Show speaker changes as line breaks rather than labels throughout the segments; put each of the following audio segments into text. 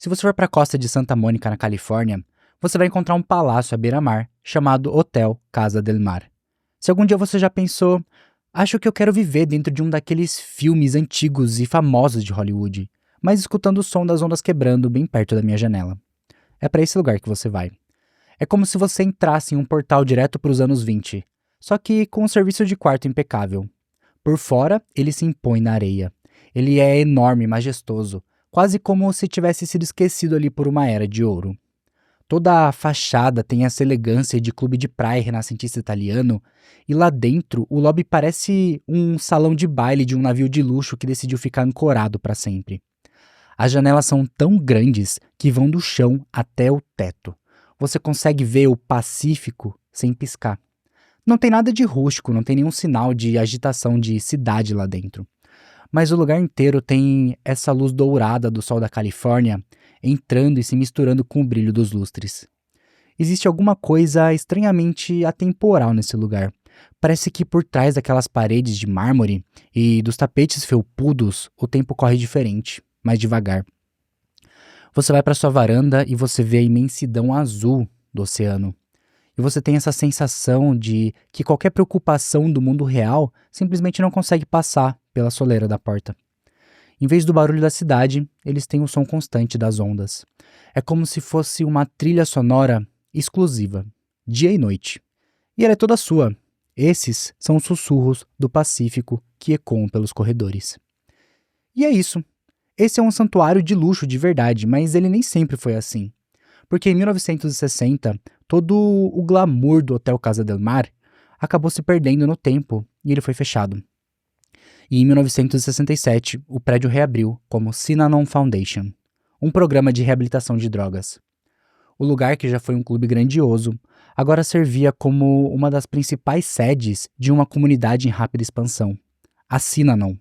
Se você for para a costa de Santa Mônica, na Califórnia, você vai encontrar um palácio à beira-mar chamado Hotel Casa del Mar. Se algum dia você já pensou, acho que eu quero viver dentro de um daqueles filmes antigos e famosos de Hollywood, mas escutando o som das ondas quebrando bem perto da minha janela. É para esse lugar que você vai. É como se você entrasse em um portal direto para os anos 20, só que com um serviço de quarto impecável. Por fora, ele se impõe na areia. Ele é enorme e majestoso, quase como se tivesse sido esquecido ali por uma era de ouro. Toda a fachada tem essa elegância de clube de praia renascentista italiano, e lá dentro o lobby parece um salão de baile de um navio de luxo que decidiu ficar ancorado para sempre. As janelas são tão grandes que vão do chão até o teto. Você consegue ver o Pacífico sem piscar. Não tem nada de rústico, não tem nenhum sinal de agitação de cidade lá dentro. Mas o lugar inteiro tem essa luz dourada do sol da Califórnia entrando e se misturando com o brilho dos lustres. Existe alguma coisa estranhamente atemporal nesse lugar. Parece que por trás daquelas paredes de mármore e dos tapetes felpudos, o tempo corre diferente, mais devagar. Você vai para sua varanda e você vê a imensidão azul do oceano. E você tem essa sensação de que qualquer preocupação do mundo real simplesmente não consegue passar pela soleira da porta. Em vez do barulho da cidade, eles têm o som constante das ondas. É como se fosse uma trilha sonora exclusiva, dia e noite. E ela é toda sua. Esses são os sussurros do Pacífico que ecoam pelos corredores. E é isso. Esse é um santuário de luxo de verdade, mas ele nem sempre foi assim. Porque em 1960, todo o glamour do Hotel Casa del Mar acabou se perdendo no tempo e ele foi fechado. E em 1967, o prédio reabriu como Synanon Foundation, um programa de reabilitação de drogas. O lugar, que já foi um clube grandioso, agora servia como uma das principais sedes de uma comunidade em rápida expansão, a Synanon.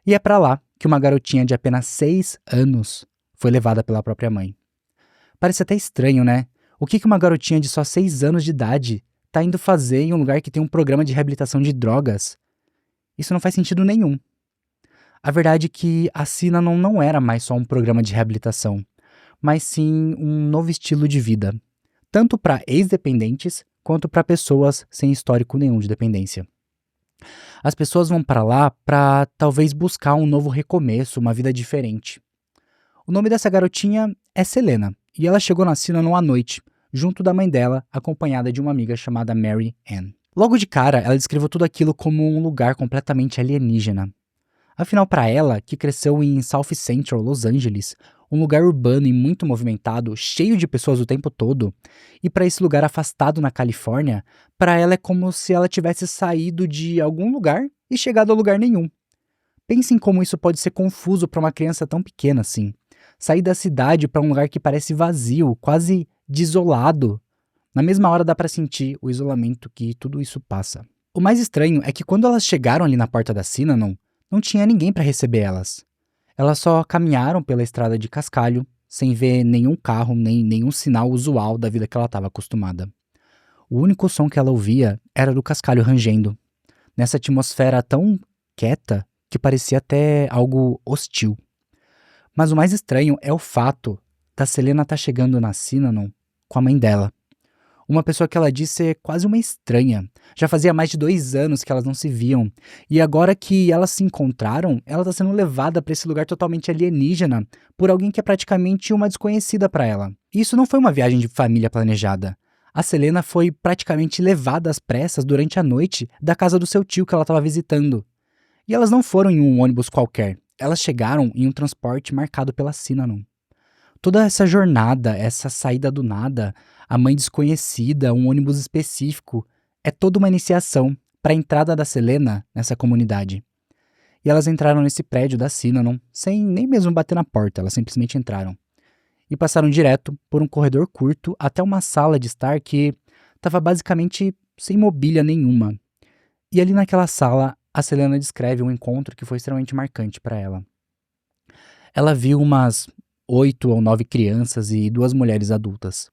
E é para lá que uma garotinha de apenas 6 anos foi levada pela própria mãe. Parece até estranho, né? O que uma garotinha de só 6 anos de idade está indo fazer em um lugar que tem um programa de reabilitação de drogas? Isso não faz sentido nenhum. A verdade é que a Synanon não era mais só um programa de reabilitação, mas sim um novo estilo de vida, tanto para ex-dependentes quanto para pessoas sem histórico nenhum de dependência. As pessoas vão para lá para talvez buscar um novo recomeço, uma vida diferente. O nome dessa garotinha é Selena, e ela chegou na Synanon à noite, junto da mãe dela, acompanhada de uma amiga chamada Mary Ann. Logo de cara, ela descreveu tudo aquilo como um lugar completamente alienígena. Afinal, para ela, que cresceu em South Central, Los Angeles, um lugar urbano e muito movimentado, cheio de pessoas o tempo todo, e para esse lugar afastado na Califórnia, para ela é como se ela tivesse saído de algum lugar e chegado a lugar nenhum. Pense em como isso pode ser confuso para uma criança tão pequena assim. Sair da cidade para um lugar que parece vazio, quase desolado. Na mesma hora dá para sentir o isolamento que tudo isso passa. O mais estranho é que quando elas chegaram ali na porta da Synanon, não tinha ninguém para receber elas. Elas só caminharam pela estrada de cascalho, sem ver nenhum carro, nem nenhum sinal usual da vida que ela estava acostumada. O único som que ela ouvia era do cascalho rangendo, nessa atmosfera tão quieta que parecia até algo hostil. Mas o mais estranho é o fato da Selena estar chegando na Synanon com a mãe dela. Uma pessoa que ela disse ser quase uma estranha. Já fazia mais de 2 anos que elas não se viam. E agora que elas se encontraram, ela está sendo levada para esse lugar totalmente alienígena por alguém que é praticamente uma desconhecida para ela. E isso não foi uma viagem de família planejada. A Selena foi praticamente levada às pressas durante a noite da casa do seu tio que ela estava visitando. E elas não foram em um ônibus qualquer. Elas chegaram em um transporte marcado pela Synanon. Toda essa jornada, essa saída do nada, a mãe desconhecida, um ônibus específico, é toda uma iniciação para a entrada da Selena nessa comunidade. E elas entraram nesse prédio da Synanon, sem nem mesmo bater na porta, elas simplesmente entraram. E passaram direto por um corredor curto até uma sala de estar que estava basicamente sem mobília nenhuma. E ali naquela sala, a Selena descreve um encontro que foi extremamente marcante para ela. Ela viu umas 8 ou 9 crianças e 2 mulheres adultas,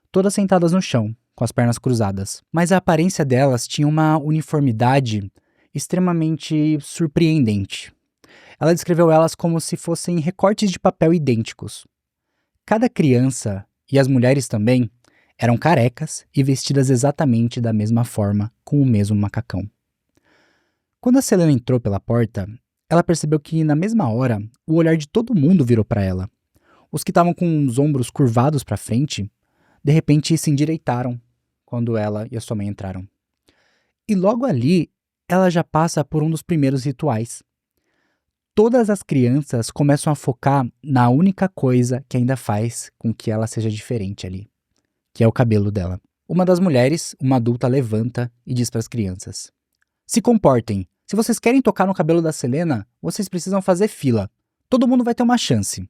todas sentadas no chão, com as pernas cruzadas. Mas a aparência delas tinha uma uniformidade extremamente surpreendente. Ela descreveu elas como se fossem recortes de papel idênticos. Cada criança, e as mulheres também, eram carecas e vestidas exatamente da mesma forma, com o mesmo macacão. Quando a Selena entrou pela porta, ela percebeu que, na mesma hora, o olhar de todo mundo virou para ela. Os que estavam com os ombros curvados para frente, de repente se endireitaram quando ela e a sua mãe entraram. E logo ali, ela já passa por um dos primeiros rituais. Todas as crianças começam a focar na única coisa que ainda faz com que ela seja diferente ali, que é o cabelo dela. Uma das mulheres, uma adulta, levanta e diz para as crianças: se comportem. Se vocês querem tocar no cabelo da Selena, vocês precisam fazer fila. Todo mundo vai ter uma chance.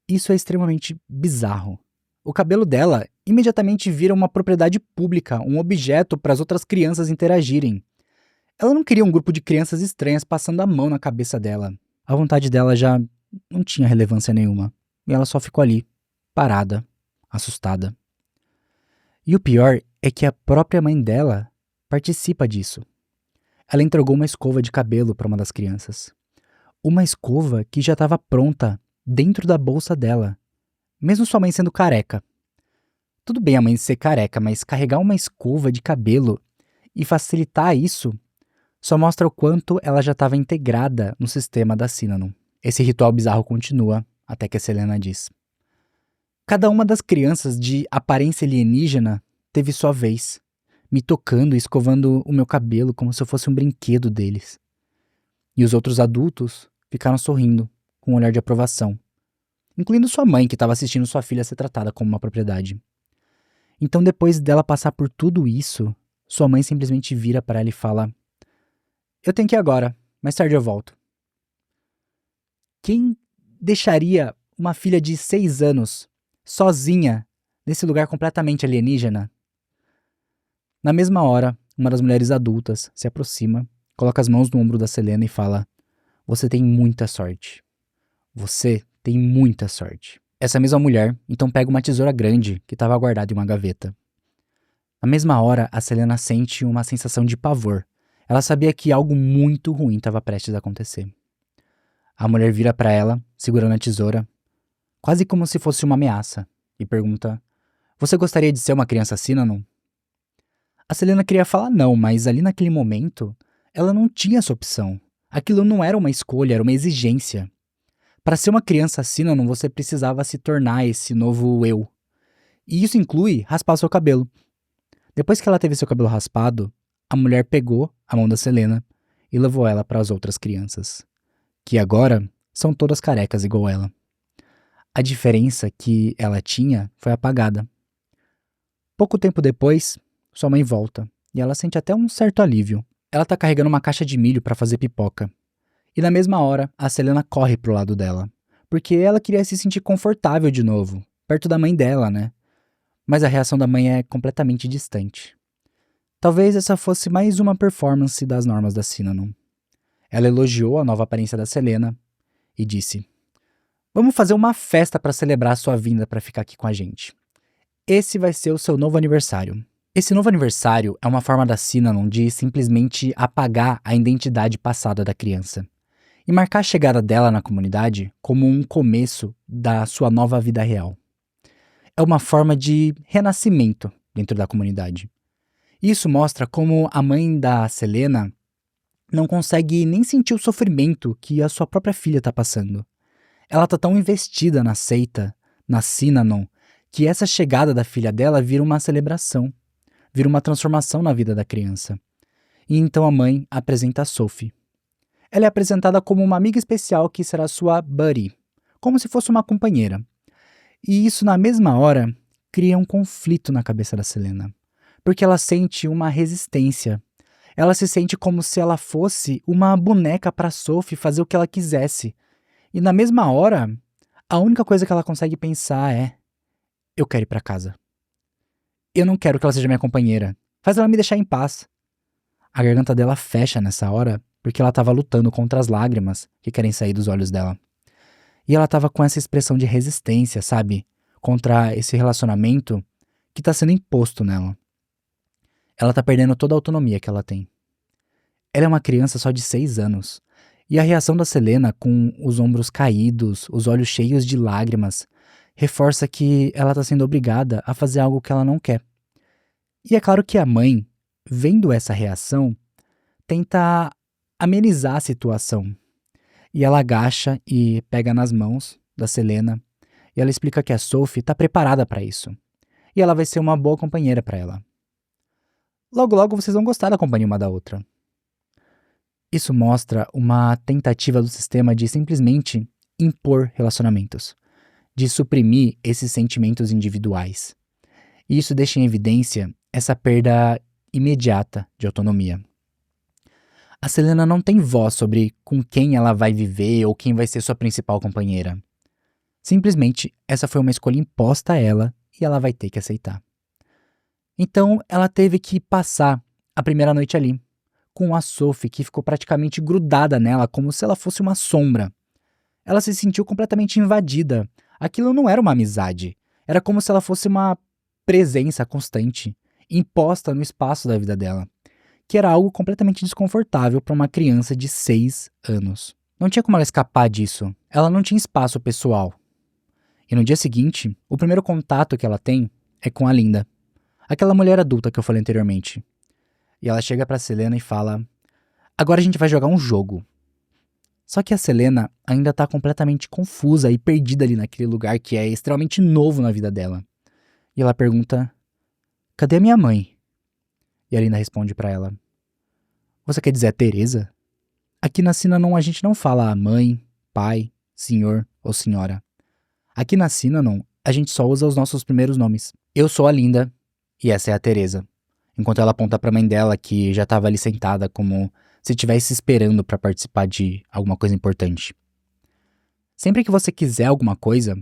Isso é extremamente bizarro. O cabelo dela imediatamente vira uma propriedade pública, um objeto para as outras crianças interagirem. Ela não queria um grupo de crianças estranhas passando a mão na cabeça dela. A vontade dela já não tinha relevância nenhuma. E ela só ficou ali, parada, assustada. E o pior é que a própria mãe dela participa disso. Ela entregou uma escova de cabelo para uma das crianças. Uma escova que já estava pronta dentro da bolsa dela, mesmo sua mãe sendo careca. Tudo bem a mãe ser careca, mas carregar uma escova de cabelo e facilitar isso só mostra o quanto ela já estava integrada no sistema da Synanon. Esse ritual bizarro continua até que a Selena diz: cada uma das crianças de aparência alienígena teve sua vez, me tocando e escovando o meu cabelo como se eu fosse um brinquedo deles. E os outros adultos ficaram sorrindo, com um olhar de aprovação, incluindo sua mãe, que estava assistindo sua filha ser tratada como uma propriedade. Então, depois dela passar por tudo isso, sua mãe simplesmente vira para ela e fala: eu tenho que ir agora, mais tarde eu volto. Quem deixaria uma filha de 6 anos sozinha nesse lugar completamente alienígena? Na mesma hora, uma das mulheres adultas se aproxima, coloca as mãos no ombro da Selena e fala: você tem muita sorte. Você tem muita sorte. Essa mesma mulher então pega uma tesoura grande que estava guardada em uma gaveta. Na mesma hora, a Selena sente uma sensação de pavor. Ela sabia que algo muito ruim estava prestes a acontecer. A mulher vira para ela, segurando a tesoura, quase como se fosse uma ameaça, e pergunta: você gostaria de ser uma criança Synanon? A Selena queria falar não, mas ali naquele momento, ela não tinha essa opção. Aquilo não era uma escolha, era uma exigência. Para ser uma criança Synanon, você precisava se tornar esse novo eu. E isso inclui raspar seu cabelo. Depois que ela teve seu cabelo raspado, a mulher pegou a mão da Selena e levou ela para as outras crianças, que agora são todas carecas igual ela. A diferença que ela tinha foi apagada. Pouco tempo depois, sua mãe volta e ela sente até um certo alívio. Ela tá carregando uma caixa de milho para fazer pipoca. E na mesma hora, a Selena corre pro lado dela, porque ela queria se sentir confortável de novo, perto da mãe dela, né? Mas a reação da mãe é completamente distante. Talvez essa fosse mais uma performance das normas da Synanon. Ela elogiou a nova aparência da Selena e disse: vamos fazer uma festa para celebrar a sua vinda para ficar aqui com a gente. Esse vai ser o seu novo aniversário. Esse novo aniversário é uma forma da Synanon de simplesmente apagar a identidade passada da criança e marcar a chegada dela na comunidade como um começo da sua nova vida real. É uma forma de renascimento dentro da comunidade. Isso mostra como a mãe da Selena não consegue nem sentir o sofrimento que a sua própria filha está passando. Ela está tão investida na seita, na Synanon, que essa chegada da filha dela vira uma celebração, vira uma transformação na vida da criança. E então a mãe apresenta a Sophie. Ela é apresentada como uma amiga especial que será sua buddy, como se fosse uma companheira. E isso, na mesma hora, cria um conflito na cabeça da Selena, porque ela sente uma resistência. Ela se sente como se ela fosse uma boneca para Sophie fazer o que ela quisesse. E na mesma hora, a única coisa que ela consegue pensar é: eu quero ir para casa. Eu não quero que ela seja minha companheira. Faz ela me deixar em paz. A garganta dela fecha nessa hora, porque ela estava lutando contra as lágrimas que querem sair dos olhos dela. E ela estava com essa expressão de resistência, sabe? Contra esse relacionamento que está sendo imposto nela. Ela tá perdendo toda a autonomia que ela tem. Ela é uma criança só de 6 anos. E a reação da Selena, com os ombros caídos, os olhos cheios de lágrimas, reforça que ela está sendo obrigada a fazer algo que ela não quer. E é claro que a mãe, vendo essa reação, tenta amenizar a situação. E ela agacha e pega nas mãos da Selena e ela explica que a Sophie está preparada para isso. E ela vai ser uma boa companheira para ela. Logo, logo vocês vão gostar da companhia uma da outra. Isso mostra uma tentativa do sistema de simplesmente impor relacionamentos, de suprimir esses sentimentos individuais. E isso deixa em evidência essa perda imediata de autonomia. A Selena não tem voz sobre com quem ela vai viver ou quem vai ser sua principal companheira. Simplesmente, essa foi uma escolha imposta a ela e ela vai ter que aceitar. Então, ela teve que passar a primeira noite ali, com a Sophie que ficou praticamente grudada nela como se ela fosse uma sombra. Ela se sentiu completamente invadida. Aquilo não era uma amizade. Era como se ela fosse uma presença constante, imposta no espaço da vida dela, que era algo completamente desconfortável para uma criança de 6 anos. Não tinha como ela escapar disso. Ela não tinha espaço pessoal. E no dia seguinte, o primeiro contato que ela tem é com a Linda, aquela mulher adulta que eu falei anteriormente. E ela chega pra Selena e fala: agora a gente vai jogar um jogo. Só que a Selena ainda tá completamente confusa e perdida ali naquele lugar que é extremamente novo na vida dela. E ela pergunta: cadê a minha mãe? E a Linda responde pra ela: você quer dizer a Teresa? Aqui na Synanon a gente não fala mãe, pai, senhor ou senhora. Aqui na Synanon a gente só usa os nossos primeiros nomes. Eu sou a Linda e essa é a Teresa. Enquanto ela aponta pra mãe dela, que já estava ali sentada como se estivesse esperando para participar de alguma coisa importante. Sempre que você quiser alguma coisa,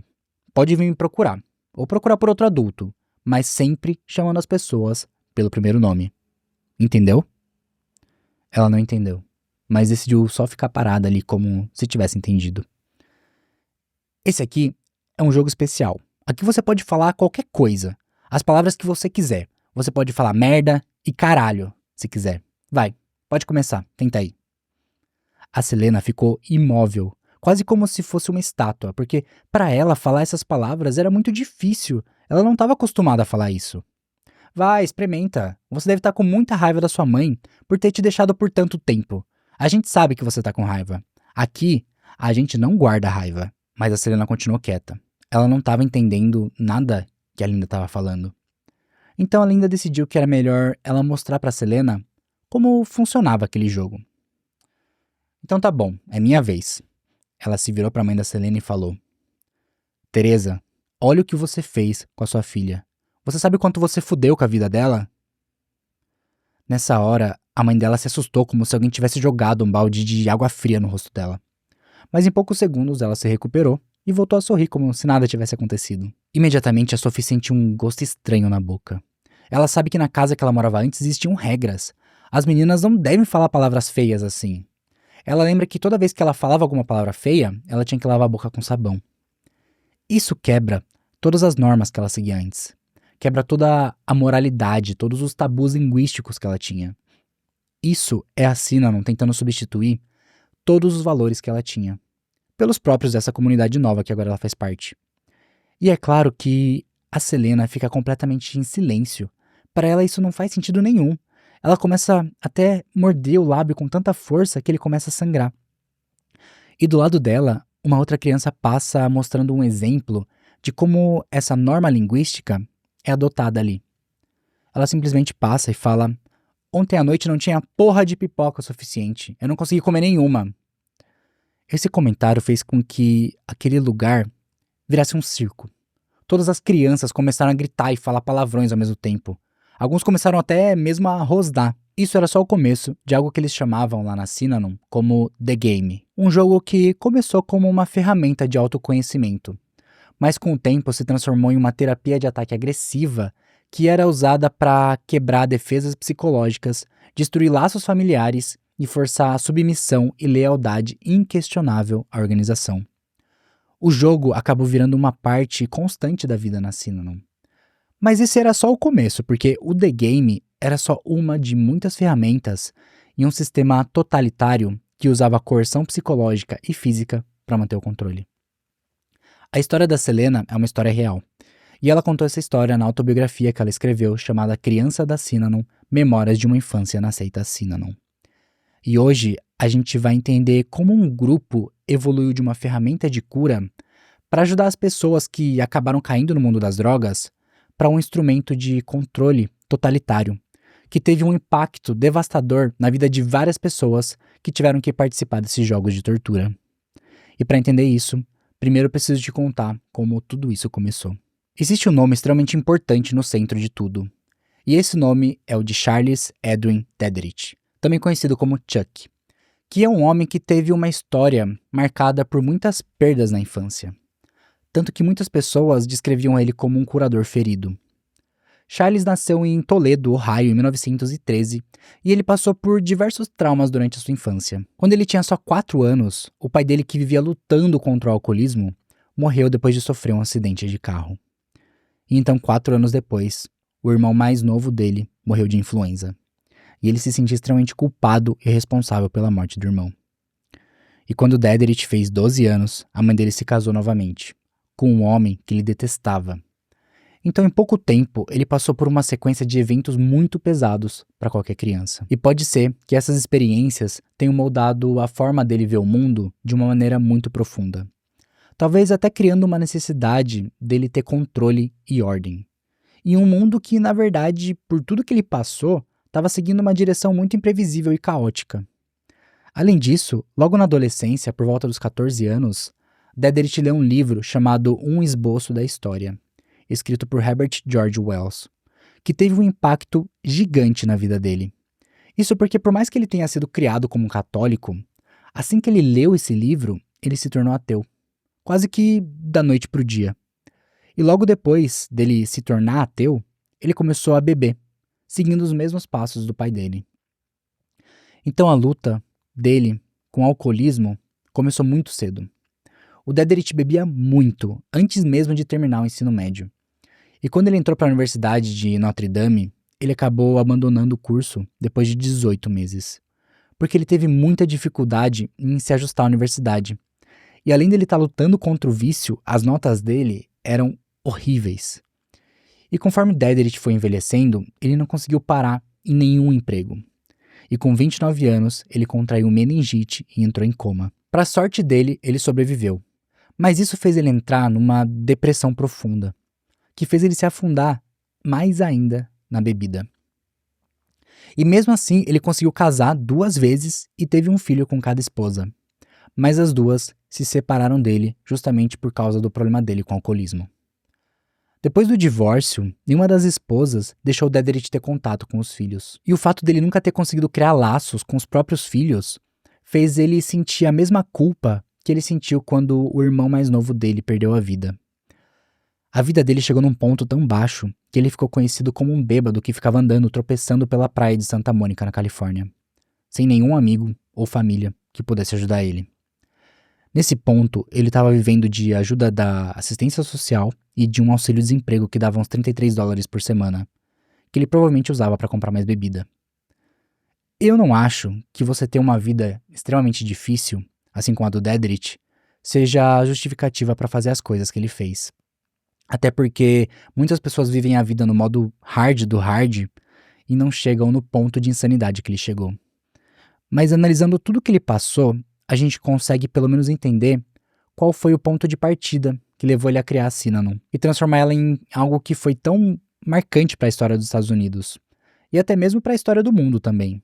pode vir me procurar, ou procurar por outro adulto, mas sempre chamando as pessoas pelo primeiro nome. Entendeu? Ela não entendeu, mas decidiu só ficar parada ali como se tivesse entendido. Esse aqui é um jogo especial. Aqui você pode falar qualquer coisa, as palavras que você quiser. Você pode falar merda e caralho, se quiser. Vai, pode começar, tenta aí. A Selena ficou imóvel, quase como se fosse uma estátua, porque para ela falar essas palavras era muito difícil. Ela não estava acostumada a falar isso. Vai, experimenta. Você deve estar com muita raiva da sua mãe por ter te deixado por tanto tempo. A gente sabe que você tá com raiva. Aqui, a gente não guarda raiva. Mas a Selena continuou quieta. Ela não estava entendendo nada que a Linda estava falando. Então a Linda decidiu que era melhor ela mostrar pra Selena como funcionava aquele jogo. Então tá bom, é minha vez. Ela se virou pra mãe da Selena e falou: Teresa, olha o que você fez com a sua filha. Você sabe quanto você fudeu com a vida dela? Nessa hora, a mãe dela se assustou como se alguém tivesse jogado um balde de água fria no rosto dela. Mas em poucos segundos ela se recuperou e voltou a sorrir como se nada tivesse acontecido. Imediatamente a Sophie sentiu um gosto estranho na boca. Ela sabe que na casa que ela morava antes existiam regras. As meninas não devem falar palavras feias assim. Ela lembra que toda vez que ela falava alguma palavra feia, ela tinha que lavar a boca com sabão. Isso quebra todas as normas que ela seguia antes. Quebra toda a moralidade, todos os tabus linguísticos que ela tinha. Isso é a Synanon tentando substituir todos os valores que ela tinha, pelos próprios dessa comunidade nova que agora ela faz parte. E é claro que a Selena fica completamente em silêncio. Para ela isso não faz sentido nenhum. Ela começa até morder o lábio com tanta força que ele começa a sangrar. E do lado dela, uma outra criança passa mostrando um exemplo de como essa norma linguística é adotada ali. Ela simplesmente passa e fala: ontem à noite não tinha porra de pipoca o suficiente. Eu não consegui comer nenhuma. Esse comentário fez com que aquele lugar virasse um circo. Todas as crianças começaram a gritar e falar palavrões ao mesmo tempo. Alguns começaram até mesmo a rosnar. Isso era só o começo de algo que eles chamavam lá na Synanon como The Game. Um jogo que começou como uma ferramenta de autoconhecimento, mas com o tempo se transformou em uma terapia de ataque agressiva que era usada para quebrar defesas psicológicas, destruir laços familiares e forçar a submissão e lealdade inquestionável à organização. O jogo acabou virando uma parte constante da vida na Synanon. Mas esse era só o começo, porque o The Game era só uma de muitas ferramentas em um sistema totalitário que usava coerção psicológica e física para manter o controle. A história da Selena é uma história real. E ela contou essa história na autobiografia que ela escreveu, chamada Criança da Synanon, Memórias de uma Infância na Seita Synanon. E hoje a gente vai entender como um grupo evoluiu de uma ferramenta de cura para ajudar as pessoas que acabaram caindo no mundo das drogas para um instrumento de controle totalitário, que teve um impacto devastador na vida de várias pessoas que tiveram que participar desses jogos de tortura. E para entender isso, primeiro eu preciso te contar como tudo isso começou. Existe um nome extremamente importante no centro de tudo, e esse nome é o de Charles Edwin Dederich, também conhecido como Chuck, que é um homem que teve uma história marcada por muitas perdas na infância, tanto que muitas pessoas descreviam ele como um curador ferido. Charles nasceu em Toledo, Ohio, em 1913, e ele passou por diversos traumas durante a sua infância. Quando ele tinha só 4 anos, o pai dele, que vivia lutando contra o alcoolismo, morreu depois de sofrer um acidente de carro. E então, 4 anos depois, o irmão mais novo dele morreu de influenza. E ele se sentia extremamente culpado e responsável pela morte do irmão. E quando Dederich fez 12 anos, a mãe dele se casou novamente, com um homem que ele detestava. Então, em pouco tempo, ele passou por uma sequência de eventos muito pesados para qualquer criança. E pode ser que essas experiências tenham moldado a forma dele ver o mundo de uma maneira muito profunda. Talvez até criando uma necessidade dele ter controle e ordem. Em um mundo que, na verdade, por tudo que ele passou, estava seguindo uma direção muito imprevisível e caótica. Além disso, logo na adolescência, por volta dos 14 anos, Dederich leu um livro chamado Um Esboço da História, escrito por Herbert George Wells, que teve um impacto gigante na vida dele. Isso porque, por mais que ele tenha sido criado como um católico, assim que ele leu esse livro, ele se tornou ateu, quase que da noite para o dia. E logo depois dele se tornar ateu, ele começou a beber, seguindo os mesmos passos do pai dele. Então a luta dele com o alcoolismo começou muito cedo. O Dederich bebia muito, antes mesmo de terminar o ensino médio. E quando ele entrou para a Universidade de Notre Dame, ele acabou abandonando o curso depois de 18 meses, porque ele teve muita dificuldade em se ajustar à universidade. E além dele estar lutando contra o vício, as notas dele eram horríveis. E conforme Dederich foi envelhecendo, ele não conseguiu parar em nenhum emprego. E com 29 anos, ele contraiu meningite e entrou em coma. Para sorte dele, ele sobreviveu. Mas isso fez ele entrar numa depressão profunda, que fez ele se afundar mais ainda na bebida. E mesmo assim, ele conseguiu casar 2 vezes e teve um filho com cada esposa. Mas as duas se separaram dele justamente por causa do problema dele com o alcoolismo. Depois do divórcio, nenhuma das esposas deixou Dederich ter contato com os filhos. E o fato dele nunca ter conseguido criar laços com os próprios filhos fez ele sentir a mesma culpa que ele sentiu quando o irmão mais novo dele perdeu a vida. A vida dele chegou num ponto tão baixo que ele ficou conhecido como um bêbado que ficava andando, tropeçando pela praia de Santa Mônica, na Califórnia, sem nenhum amigo ou família que pudesse ajudar ele. Nesse ponto, ele estava vivendo de ajuda da assistência social e de um auxílio-desemprego que dava uns $33 por semana, que ele provavelmente usava para comprar mais bebida. Eu não acho que você ter uma vida extremamente difícil, assim como a do Dederich, seja a justificativa para fazer as coisas que ele fez. Até porque muitas pessoas vivem a vida no modo hard do hard e não chegam no ponto de insanidade que ele chegou. Mas analisando tudo que ele passou, a gente consegue pelo menos entender qual foi o ponto de partida que levou ele a criar a Synanon e transformar ela em algo que foi tão marcante para a história dos Estados Unidos e até mesmo para a história do mundo também.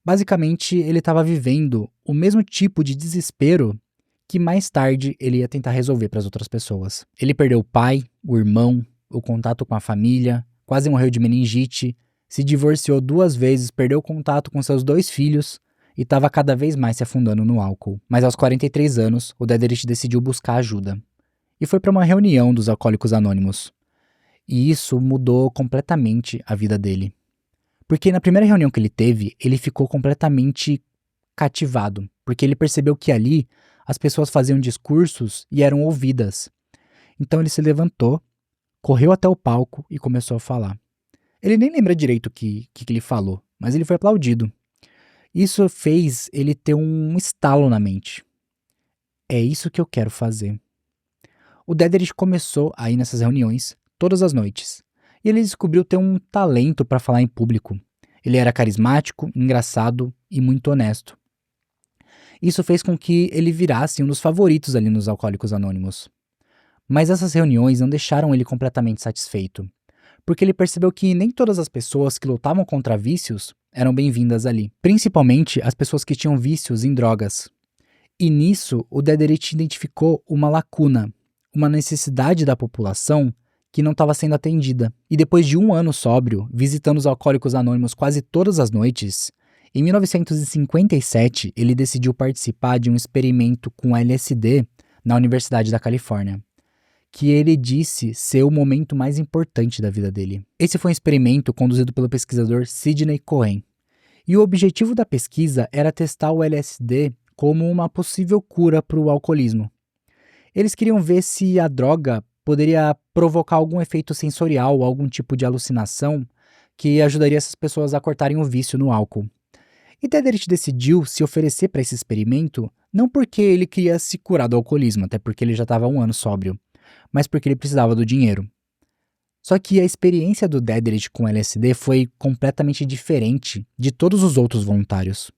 Basicamente, ele estava vivendo o mesmo tipo de desespero que mais tarde ele ia tentar resolver para as outras pessoas. Ele perdeu o pai, o irmão, o contato com a família, quase morreu de meningite, se divorciou 2 vezes, perdeu o contato com seus 2 filhos e estava cada vez mais se afundando no álcool. Mas aos 43 anos, o Dederich decidiu buscar ajuda. E foi para uma reunião dos Alcoólicos Anônimos. E isso mudou completamente a vida dele. Porque na primeira reunião que ele teve, ele ficou completamente cativado. Porque ele percebeu que ali as pessoas faziam discursos e eram ouvidas. Então ele se levantou, correu até o palco e começou a falar. Ele nem lembra direito o que ele falou, mas ele foi aplaudido. Isso fez ele ter um estalo na mente. É isso que eu quero fazer. O Dederick começou a ir nessas reuniões todas as noites, e ele descobriu ter um talento para falar em público. Ele era carismático, engraçado e muito honesto. Isso fez com que ele virasse um dos favoritos ali nos Alcoólicos Anônimos. Mas essas reuniões não deixaram ele completamente satisfeito, porque ele percebeu que nem todas as pessoas que lutavam contra vícios eram bem-vindas ali, principalmente as pessoas que tinham vícios em drogas. E nisso, o Dederick identificou uma lacuna, uma necessidade da população que não estava sendo atendida. E depois de um ano sóbrio, visitando os Alcoólicos Anônimos quase todas as noites, em 1957 ele decidiu participar de um experimento com LSD na Universidade da Califórnia, que ele disse ser o momento mais importante da vida dele. Esse foi um experimento conduzido pelo pesquisador Sidney Cohen. E o objetivo da pesquisa era testar o LSD como uma possível cura para o alcoolismo. Eles queriam ver se a droga poderia provocar algum efeito sensorial ou algum tipo de alucinação que ajudaria essas pessoas a cortarem o vício no álcool. E Dederick decidiu se oferecer para esse experimento não porque ele queria se curar do alcoolismo, até porque ele já estava há um ano sóbrio, mas porque ele precisava do dinheiro. Só que a experiência do Dederick com LSD foi completamente diferente de todos os outros voluntários.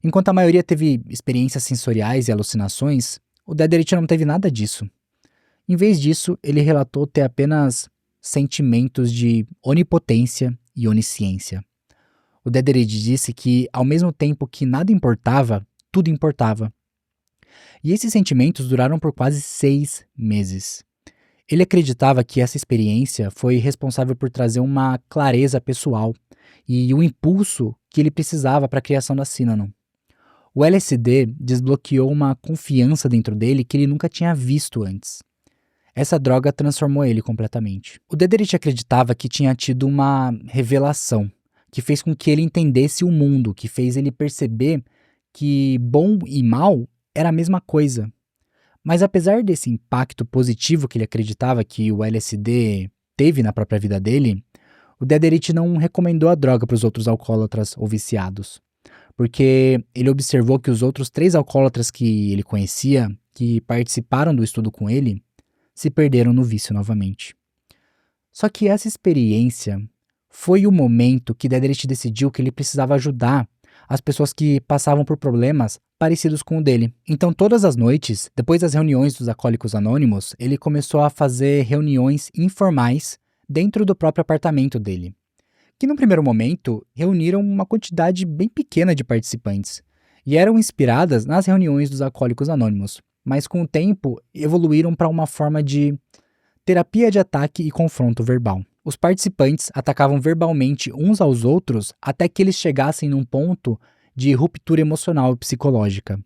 Enquanto a maioria teve experiências sensoriais e alucinações, o Dederick não teve nada disso. Em vez disso, ele relatou ter apenas sentimentos de onipotência e onisciência. O Dederick disse que, ao mesmo tempo que nada importava, tudo importava. E esses sentimentos duraram por quase 6 meses. Ele acreditava que essa experiência foi responsável por trazer uma clareza pessoal e o impulso que ele precisava para a criação da Synanon. O LSD desbloqueou uma confiança dentro dele que ele nunca tinha visto antes. Essa droga transformou ele completamente. O Dederick acreditava que tinha tido uma revelação, que fez com que ele entendesse o mundo, que fez ele perceber que bom e mal era a mesma coisa. Mas apesar desse impacto positivo que ele acreditava que o LSD teve na própria vida dele, o Dederick não recomendou a droga para os outros alcoólatras ou viciados, porque ele observou que os outros 3 alcoólatras que ele conhecia, que participaram do estudo com ele, se perderam no vício novamente. Só que essa experiência foi o momento que Dederick decidiu que ele precisava ajudar as pessoas que passavam por problemas parecidos com o dele. Então, todas as noites, depois das reuniões dos Alcoólicos Anônimos, ele começou a fazer reuniões informais dentro do próprio apartamento dele, que no primeiro momento reuniram uma quantidade bem pequena de participantes e eram inspiradas nas reuniões dos Alcoólicos Anônimos, mas com o tempo evoluíram para uma forma de terapia de ataque e confronto verbal. Os participantes atacavam verbalmente uns aos outros até que eles chegassem num ponto de ruptura emocional e psicológica.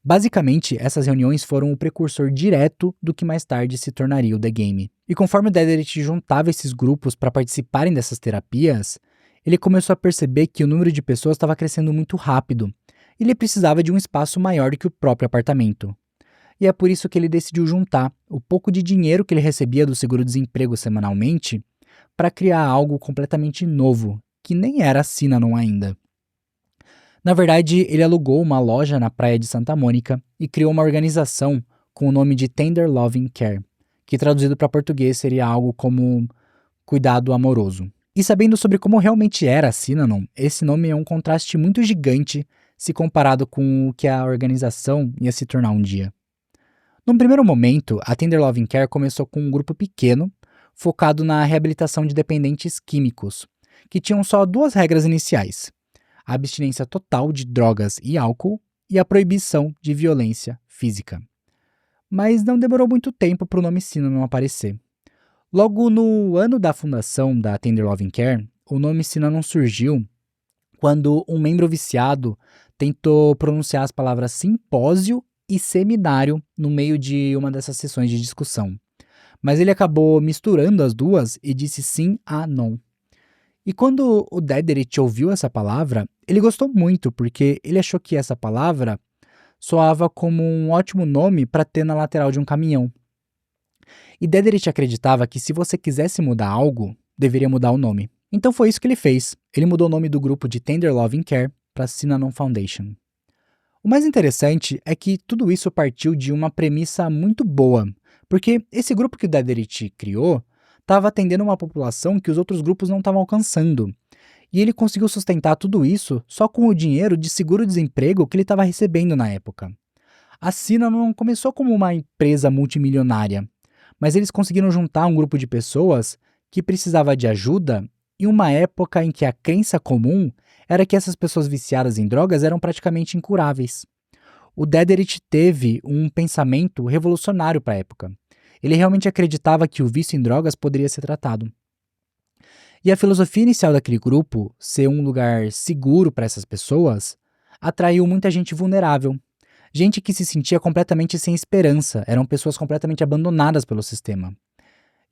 Basicamente, essas reuniões foram o precursor direto do que mais tarde se tornaria o The Game. E conforme o Dederick juntava esses grupos para participarem dessas terapias, ele começou a perceber que o número de pessoas estava crescendo muito rápido e ele precisava de um espaço maior do que o próprio apartamento. E é por isso que ele decidiu juntar o pouco de dinheiro que ele recebia do seguro-desemprego semanalmente para criar algo completamente novo, que nem era a Synanon ainda. Na verdade, ele alugou uma loja na praia de Santa Mônica e criou uma organização com o nome de Tender Loving Care, que traduzido para português seria algo como cuidado amoroso. E sabendo sobre como realmente era a Synanon, esse nome é um contraste muito gigante se comparado com o que a organização ia se tornar um dia. Num primeiro momento, a Tender Loving Care começou com um grupo pequeno, focado na reabilitação de dependentes químicos, que tinham só 2 regras iniciais: a abstinência total de drogas e álcool e a proibição de violência física. Mas não demorou muito tempo para o nome Synanon aparecer. Logo no ano da fundação da Tender Loving Care, o nome Synanon surgiu quando um membro viciado tentou pronunciar as palavras simpósio e seminário no meio de uma dessas sessões de discussão. Mas ele acabou misturando as duas e disse sim a não. E quando o Dederick ouviu essa palavra, ele gostou muito, porque ele achou que essa palavra soava como um ótimo nome para ter na lateral de um caminhão. E Dederick acreditava que se você quisesse mudar algo, deveria mudar o nome. Então foi isso que ele fez. Ele mudou o nome do grupo de Tender Loving Care para Synanon Foundation. O mais interessante é que tudo isso partiu de uma premissa muito boa Porque esse grupo que o Dederich criou estava atendendo uma população que os outros grupos não estavam alcançando. E ele conseguiu sustentar tudo isso só com o dinheiro de seguro-desemprego que ele estava recebendo na época. A Sina não começou como uma empresa multimilionária, mas eles conseguiram juntar um grupo de pessoas que precisava de ajuda em uma época em que a crença comum era que essas pessoas viciadas em drogas eram praticamente incuráveis. O Dederich teve um pensamento revolucionário para a época. Ele realmente acreditava que o vício em drogas poderia ser tratado. E a filosofia inicial daquele grupo, ser um lugar seguro para essas pessoas, atraiu muita gente vulnerável. Gente que se sentia completamente sem esperança, eram pessoas completamente abandonadas pelo sistema.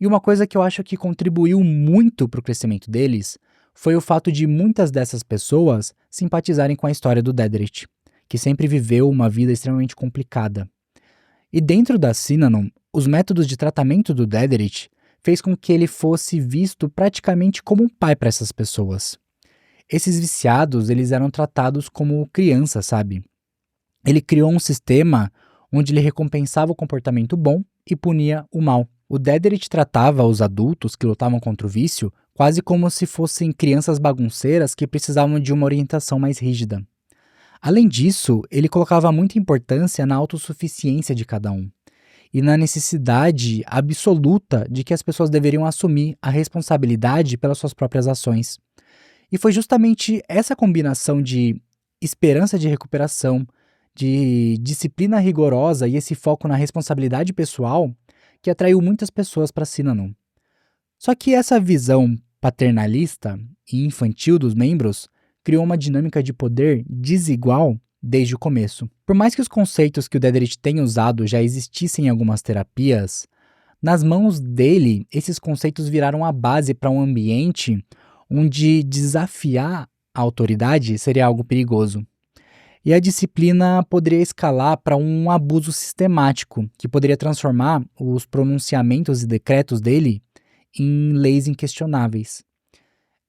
E uma coisa que eu acho que contribuiu muito para o crescimento deles foi o fato de muitas dessas pessoas simpatizarem com a história do Dederich, que sempre viveu uma vida extremamente complicada. E dentro da Synanon, os métodos de tratamento do Dederich fez com que ele fosse visto praticamente como um pai para essas pessoas. Esses viciados, eles eram tratados como crianças, sabe? Ele criou um sistema onde ele recompensava o comportamento bom e punia o mal. O Dederich tratava os adultos que lutavam contra o vício quase como se fossem crianças bagunceiras que precisavam de uma orientação mais rígida. Além disso, ele colocava muita importância na autossuficiência de cada um e na necessidade absoluta de que as pessoas deveriam assumir a responsabilidade pelas suas próprias ações. E foi justamente essa combinação de esperança de recuperação, de disciplina rigorosa e esse foco na responsabilidade pessoal que atraiu muitas pessoas para Synanon. Só que essa visão paternalista e infantil dos membros criou uma dinâmica de poder desigual desde o começo. Por mais que os conceitos que o Dederich tenha usado já existissem em algumas terapias, nas mãos dele, esses conceitos viraram a base para um ambiente onde desafiar a autoridade seria algo perigoso. E a disciplina poderia escalar para um abuso sistemático, que poderia transformar os pronunciamentos e decretos dele em leis inquestionáveis.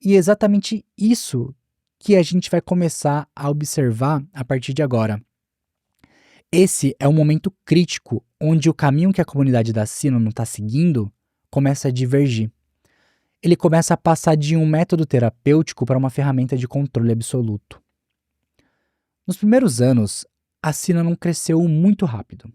E é exatamente isso que a gente vai começar a observar a partir de agora. Esse é um momento crítico onde o caminho que a comunidade da Synanon está seguindo começa a divergir. Ele começa a passar de um método terapêutico para uma ferramenta de controle absoluto. Nos primeiros anos, a Synanon cresceu muito rápido.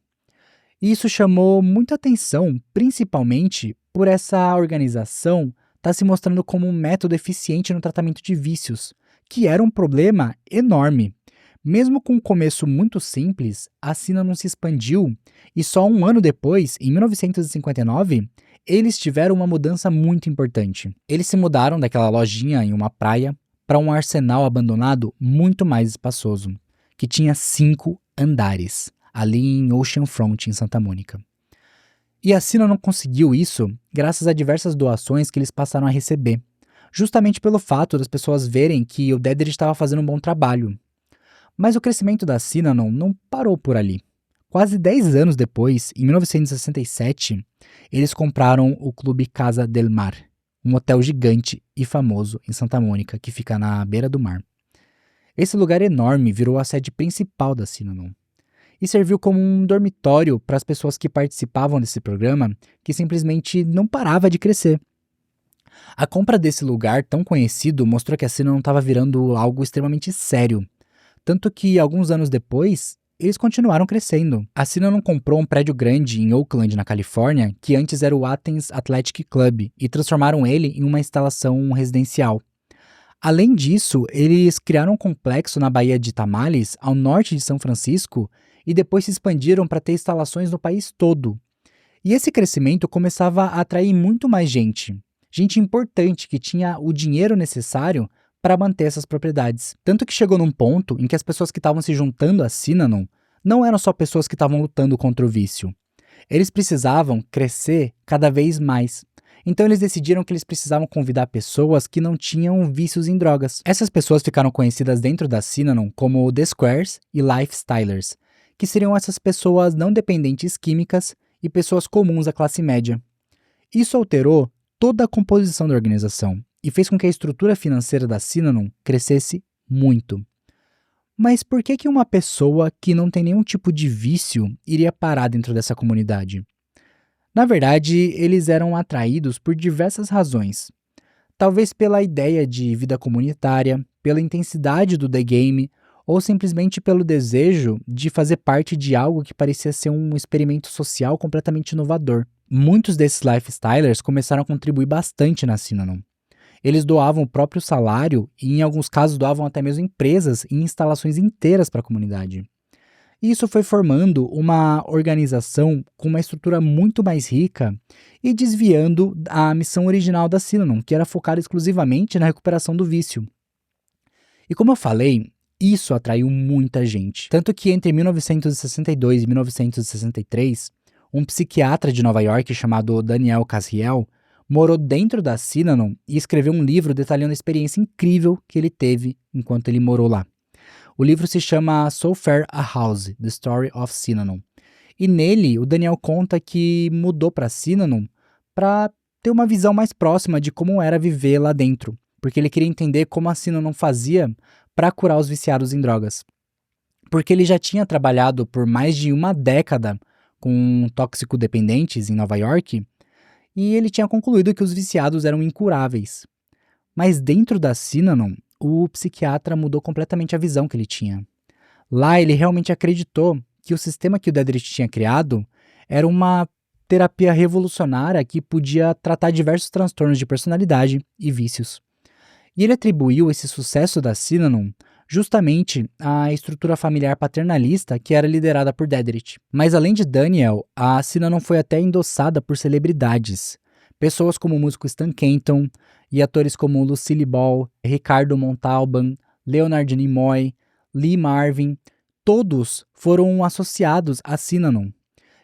E isso chamou muita atenção, principalmente por essa organização estar se mostrando como um método eficiente no tratamento de vícios, que era um problema enorme. Mesmo com um começo muito simples, a Synanon se expandiu e só um ano depois, em 1959, eles tiveram uma mudança muito importante. Eles se mudaram daquela lojinha em uma praia para um arsenal abandonado muito mais espaçoso, que tinha 5 andares, ali em Oceanfront, em Santa Mônica. E a Synanon conseguiu isso graças a diversas doações que eles passaram a receber, justamente pelo fato das pessoas verem que o Dederich estava fazendo um bom trabalho. Mas o crescimento da Synanon não parou por ali. Quase 10 anos depois, em 1967, eles compraram o Clube Casa del Mar, um hotel gigante e famoso em Santa Mônica, que fica na beira do mar. Esse lugar enorme virou a sede principal da Synanon e serviu como um dormitório para as pessoas que participavam desse programa, que simplesmente não parava de crescer. A compra desse lugar tão conhecido mostrou que a Synanon estava virando algo extremamente sério, tanto que alguns anos depois, eles continuaram crescendo. A Synanon comprou um prédio grande em Oakland, na Califórnia, que antes era o Athens Athletic Club, e transformaram ele em uma instalação residencial. Além disso, eles criaram um complexo na Baía de Tamales, ao norte de São Francisco, e depois se expandiram para ter instalações no país todo. E esse crescimento começava a atrair muito mais gente. Gente importante que tinha o dinheiro necessário para manter essas propriedades. Tanto que chegou num ponto em que as pessoas que estavam se juntando a Synanon não eram só pessoas que estavam lutando contra o vício. Eles precisavam crescer cada vez mais. Então eles decidiram que eles precisavam convidar pessoas que não tinham vícios em drogas. Essas pessoas ficaram conhecidas dentro da Synanon como The Squares e Lifestylers, que seriam essas pessoas não dependentes químicas e pessoas comuns à classe média. Isso alterou toda a composição da organização e fez com que a estrutura financeira da Synanon crescesse muito. Mas por que uma pessoa que não tem nenhum tipo de vício iria parar dentro dessa comunidade? Na verdade, eles eram atraídos por diversas razões. Talvez pela ideia de vida comunitária, pela intensidade do The Game, ou simplesmente pelo desejo de fazer parte de algo que parecia ser um experimento social completamente inovador. Muitos desses lifestylers começaram a contribuir bastante na Synanon. Eles doavam o próprio salário e, em alguns casos, doavam até mesmo empresas e instalações inteiras para a comunidade. E isso foi formando uma organização com uma estrutura muito mais rica e desviando a missão original da Synanon, que era focada exclusivamente na recuperação do vício. E como eu falei, isso atraiu muita gente. Tanto que entre 1962 e 1963, um psiquiatra de Nova York chamado Daniel Cassiel morou dentro da Synanon e escreveu um livro detalhando a experiência incrível que ele teve enquanto ele morou lá. O livro se chama So Fair a House, The Story of Synanon. E nele, o Daniel conta que mudou para Synanon para ter uma visão mais próxima de como era viver lá dentro, porque ele queria entender como a Synanon fazia para curar os viciados em drogas. Porque ele já tinha trabalhado por mais de uma década com tóxico-dependentes em Nova York, e ele tinha concluído que os viciados eram incuráveis. Mas dentro da Synanon, o psiquiatra mudou completamente a visão que ele tinha. Lá ele realmente acreditou que o sistema que o Dedrick tinha criado era uma terapia revolucionária que podia tratar diversos transtornos de personalidade e vícios. E ele atribuiu esse sucesso da Synanon justamente à estrutura familiar paternalista que era liderada por Dedrick. Mas além de Daniel, a Synanon foi até endossada por celebridades. Pessoas como o músico Stan Kenton e atores como Lucille Ball, Ricardo Montalban, Leonard Nimoy, Lee Marvin, todos foram associados à Synanon.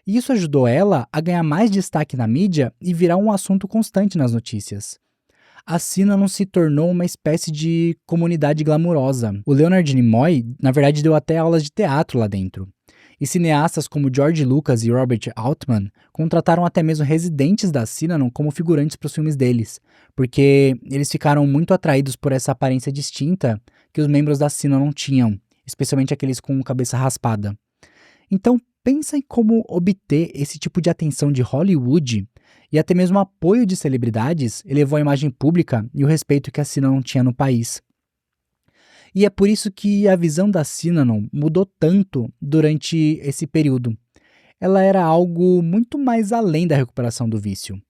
E isso ajudou ela a ganhar mais destaque na mídia e virar um assunto constante nas notícias. A Synanon se tornou uma espécie de comunidade glamurosa. O Leonard Nimoy, na verdade, deu até aulas de teatro lá dentro. E cineastas como George Lucas e Robert Altman contrataram até mesmo residentes da Synanon como figurantes para os filmes deles, porque eles ficaram muito atraídos por essa aparência distinta que os membros da Synanon tinham, especialmente aqueles com cabeça raspada. Então, pensa em como obter esse tipo de atenção de Hollywood e até mesmo apoio de celebridades elevou a imagem pública e o respeito que a Synanon tinha no país. E é por isso que a visão da Synanon mudou tanto durante esse período. Ela era algo muito mais além da recuperação do vício.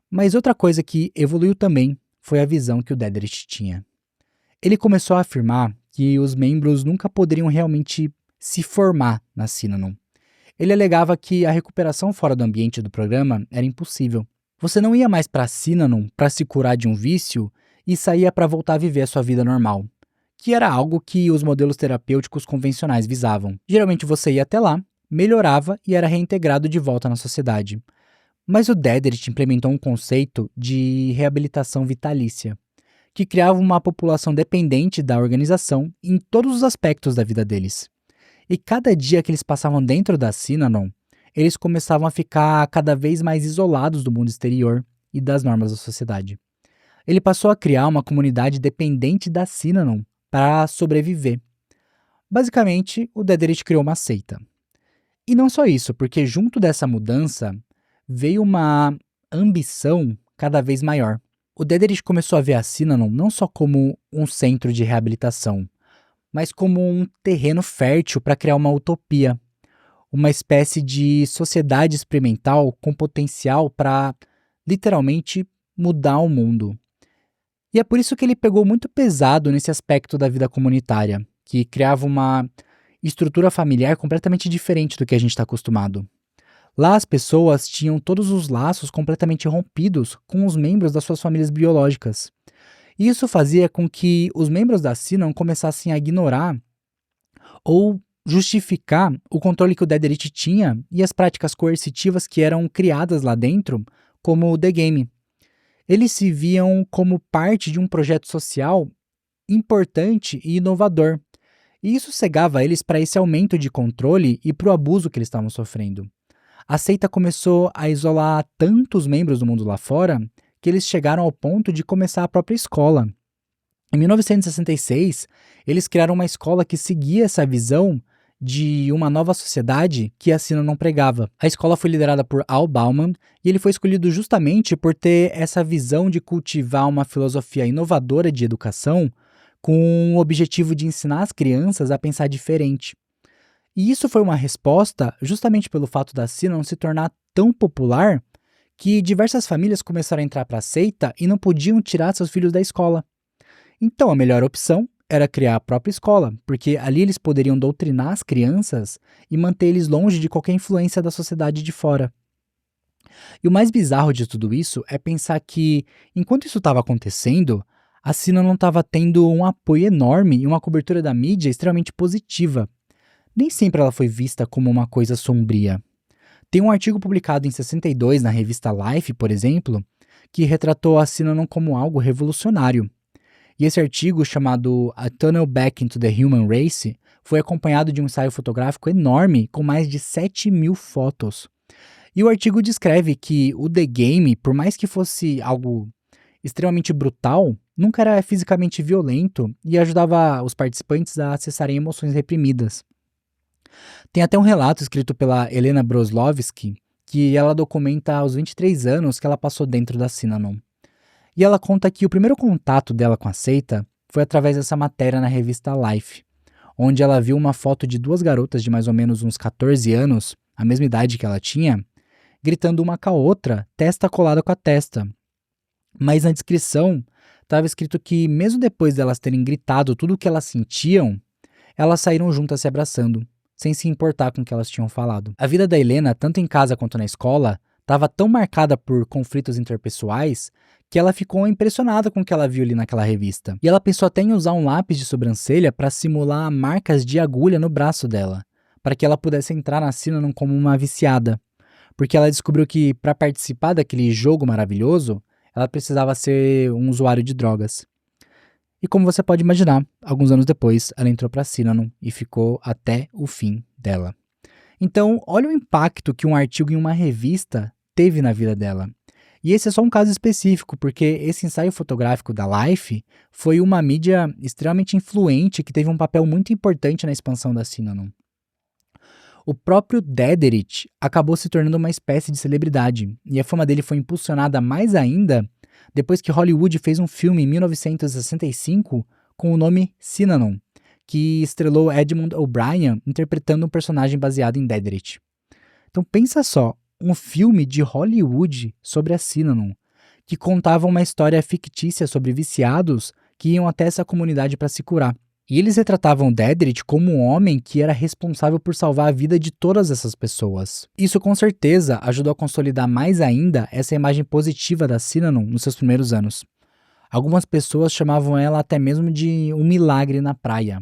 Mas outra coisa que evoluiu também foi a visão que o Dedrick tinha. Ele começou a afirmar que os membros nunca poderiam realmente se formar na Synanon. Ele alegava que a recuperação fora do ambiente do programa era impossível. Você não ia mais para a Synanon para se curar de um vício e saía para voltar a viver a sua vida normal, que era algo que os modelos terapêuticos convencionais visavam. Geralmente você ia até lá, melhorava e era reintegrado de volta na sociedade. Mas o Dedrick implementou um conceito de reabilitação vitalícia, que criava uma população dependente da organização em todos os aspectos da vida deles. E cada dia que eles passavam dentro da Synanon, eles começavam a ficar cada vez mais isolados do mundo exterior e das normas da sociedade. Ele passou a criar uma comunidade dependente da Synanon para sobreviver. Basicamente, o Dedrick criou uma seita. E não só isso, porque junto dessa mudança veio uma ambição cada vez maior. O Dedrick começou a ver a Synanon não só como um centro de reabilitação, mas como um terreno fértil para criar uma utopia, uma espécie de sociedade experimental com potencial para, literalmente, mudar o mundo. E é por isso que ele pegou muito pesado nesse aspecto da vida comunitária, que criava uma estrutura familiar completamente diferente do que a gente está acostumado. Lá as pessoas tinham todos os laços completamente rompidos com os membros das suas famílias biológicas. Isso fazia com que os membros da Synanon começassem a ignorar ou justificar o controle que o Dedrick tinha e as práticas coercitivas que eram criadas lá dentro, como o The Game. Eles se viam como parte de um projeto social importante e inovador, e isso cegava eles para esse aumento de controle e para o abuso que eles estavam sofrendo. A seita começou a isolar tantos membros do mundo lá fora que eles chegaram ao ponto de começar a própria escola. Em 1966, eles criaram uma escola que seguia essa visão de uma nova sociedade que a Sina não pregava. A escola foi liderada por Al Bauman e ele foi escolhido justamente por ter essa visão de cultivar uma filosofia inovadora de educação com o objetivo de ensinar as crianças a pensar diferente. E isso foi uma resposta justamente pelo fato da Sina não se tornar tão popular que diversas famílias começaram a entrar para a seita e não podiam tirar seus filhos da escola. Então a melhor opção era criar a própria escola, porque ali eles poderiam doutrinar as crianças e manter eles longe de qualquer influência da sociedade de fora. E o mais bizarro de tudo isso é pensar que, enquanto isso estava acontecendo, a Sina não estava tendo um apoio enorme e uma cobertura da mídia extremamente positiva. Nem sempre ela foi vista como uma coisa sombria. Tem um artigo publicado em 62 na revista Life, por exemplo, que retratou a Synanon como algo revolucionário. E esse artigo, chamado A Tunnel Back into the Human Race, foi acompanhado de um ensaio fotográfico enorme com mais de 7.000 fotos. E o artigo descreve que o The Game, por mais que fosse algo extremamente brutal, nunca era fisicamente violento e ajudava os participantes a acessarem emoções reprimidas. Tem até um relato escrito pela Helena Broslovsky, que ela documenta aos 23 anos que ela passou dentro da Synanon. E ela conta que o primeiro contato dela com a seita foi através dessa matéria na revista Life, onde ela viu uma foto de duas garotas de mais ou menos uns 14 anos, a mesma idade que ela tinha, gritando uma com a outra, testa colada com a testa. Mas na descrição estava escrito que, mesmo depois delas terem gritado tudo o que elas sentiam, elas saíram juntas se abraçando, sem se importar com o que elas tinham falado. A vida da Helena, tanto em casa quanto na escola, estava tão marcada por conflitos interpessoais que ela ficou impressionada com o que ela viu ali naquela revista. E ela pensou até em usar um lápis de sobrancelha para simular marcas de agulha no braço dela, para que ela pudesse entrar na Synanon como uma viciada. Porque ela descobriu que, para participar daquele jogo maravilhoso, ela precisava ser um usuário de drogas. E como você pode imaginar, alguns anos depois, ela entrou para a Synanon e ficou até o fim dela. Então, olha o impacto que um artigo em uma revista teve na vida dela. E esse é só um caso específico, porque esse ensaio fotográfico da Life foi uma mídia extremamente influente que teve um papel muito importante na expansão da Synanon. O próprio Dederich acabou se tornando uma espécie de celebridade, e a fama dele foi impulsionada mais ainda depois que Hollywood fez um filme em 1965 com o nome Synanon, que estrelou Edmund O'Brien interpretando um personagem baseado em Dederich. Então pensa só, um filme de Hollywood sobre a Synanon, que contava uma história fictícia sobre viciados que iam até essa comunidade para se curar. E eles retratavam Dederich como um homem que era responsável por salvar a vida de todas essas pessoas. Isso com certeza ajudou a consolidar mais ainda essa imagem positiva da Synanon nos seus primeiros anos. Algumas pessoas chamavam ela até mesmo de um milagre na praia.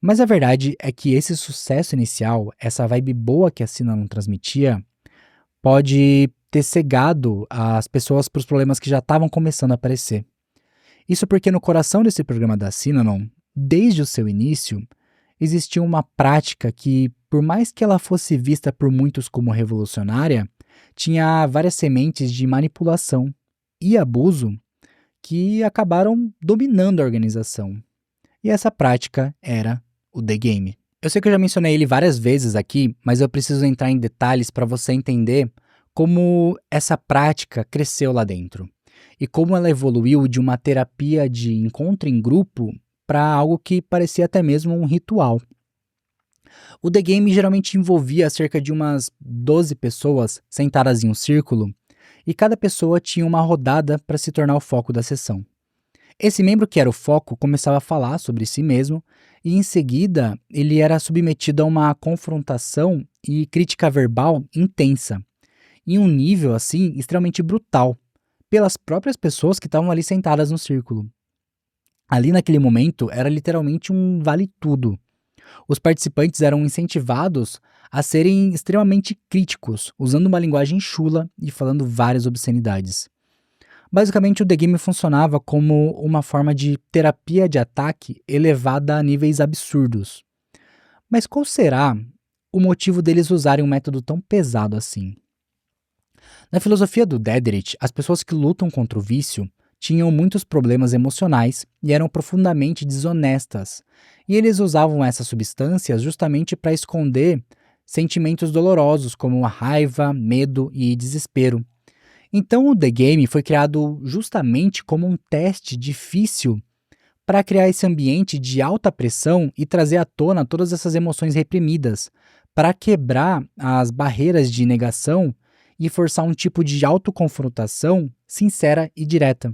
Mas a verdade é que esse sucesso inicial, essa vibe boa que a Synanon transmitia, pode ter cegado as pessoas para os problemas que já estavam começando a aparecer. Isso porque no coração desse programa da Synanon, desde o seu início, existia uma prática que, por mais que ela fosse vista por muitos como revolucionária, tinha várias sementes de manipulação e abuso que acabaram dominando a organização. E essa prática era o The Game. Eu sei que eu já mencionei ele várias vezes aqui, mas eu preciso entrar em detalhes para você entender como essa prática cresceu lá dentro e como ela evoluiu de uma terapia de encontro em grupo para algo que parecia até mesmo um ritual. O The Game geralmente envolvia cerca de umas 12 pessoas sentadas em um círculo, e cada pessoa tinha uma rodada para se tornar o foco da sessão. Esse membro que era o foco começava a falar sobre si mesmo, e em seguida ele era submetido a uma confrontação e crítica verbal intensa, em um nível assim extremamente brutal, pelas próprias pessoas que estavam ali sentadas no círculo. Ali naquele momento era literalmente um vale-tudo. Os participantes eram incentivados a serem extremamente críticos, usando uma linguagem chula e falando várias obscenidades. Basicamente, o The Game funcionava como uma forma de terapia de ataque elevada a níveis absurdos. Mas qual será o motivo deles usarem um método tão pesado assim? Na filosofia do Dederich, as pessoas que lutam contra o vício tinham muitos problemas emocionais e eram profundamente desonestas. E eles usavam essas substâncias justamente para esconder sentimentos dolorosos como a raiva, medo e desespero. Então o The Game foi criado justamente como um teste difícil para criar esse ambiente de alta pressão e trazer à tona todas essas emoções reprimidas, para quebrar as barreiras de negação e forçar um tipo de autoconfrontação sincera e direta.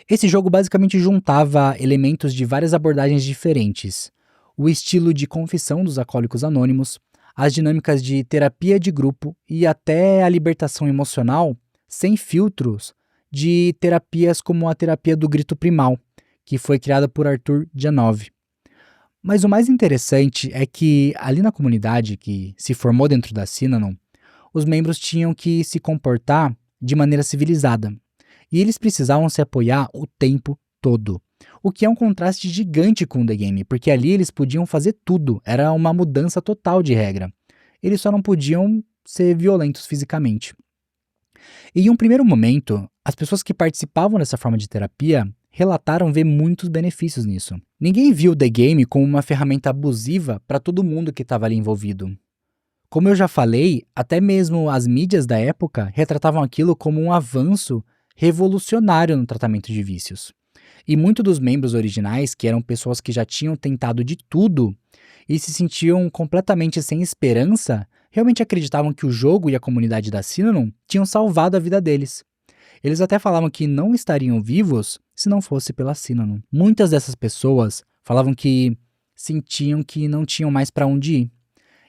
Esse jogo basicamente juntava elementos de várias abordagens diferentes: o estilo de confissão dos alcoólicos anônimos, as dinâmicas de terapia de grupo e até a libertação emocional, sem filtros, de terapias como a terapia do grito primal, que foi criada por Arthur Janov. Mas o mais interessante é que, ali na comunidade que se formou dentro da Synanon, os membros tinham que se comportar de maneira civilizada. E eles precisavam se apoiar o tempo todo. O que é um contraste gigante com o The Game, porque ali eles podiam fazer tudo, era uma mudança total de regra. Eles só não podiam ser violentos fisicamente. E em um primeiro momento, as pessoas que participavam dessa forma de terapia relataram ver muitos benefícios nisso. Ninguém viu o The Game como uma ferramenta abusiva para todo mundo que estava ali envolvido. Como eu já falei, até mesmo as mídias da época retratavam aquilo como um avanço revolucionário no tratamento de vícios. E muitos dos membros originais, que eram pessoas que já tinham tentado de tudo e se sentiam completamente sem esperança, realmente acreditavam que o jogo e a comunidade da Synanon tinham salvado a vida deles. Eles até falavam que não estariam vivos se não fosse pela Synanon. Muitas dessas pessoas falavam que sentiam que não tinham mais para onde ir.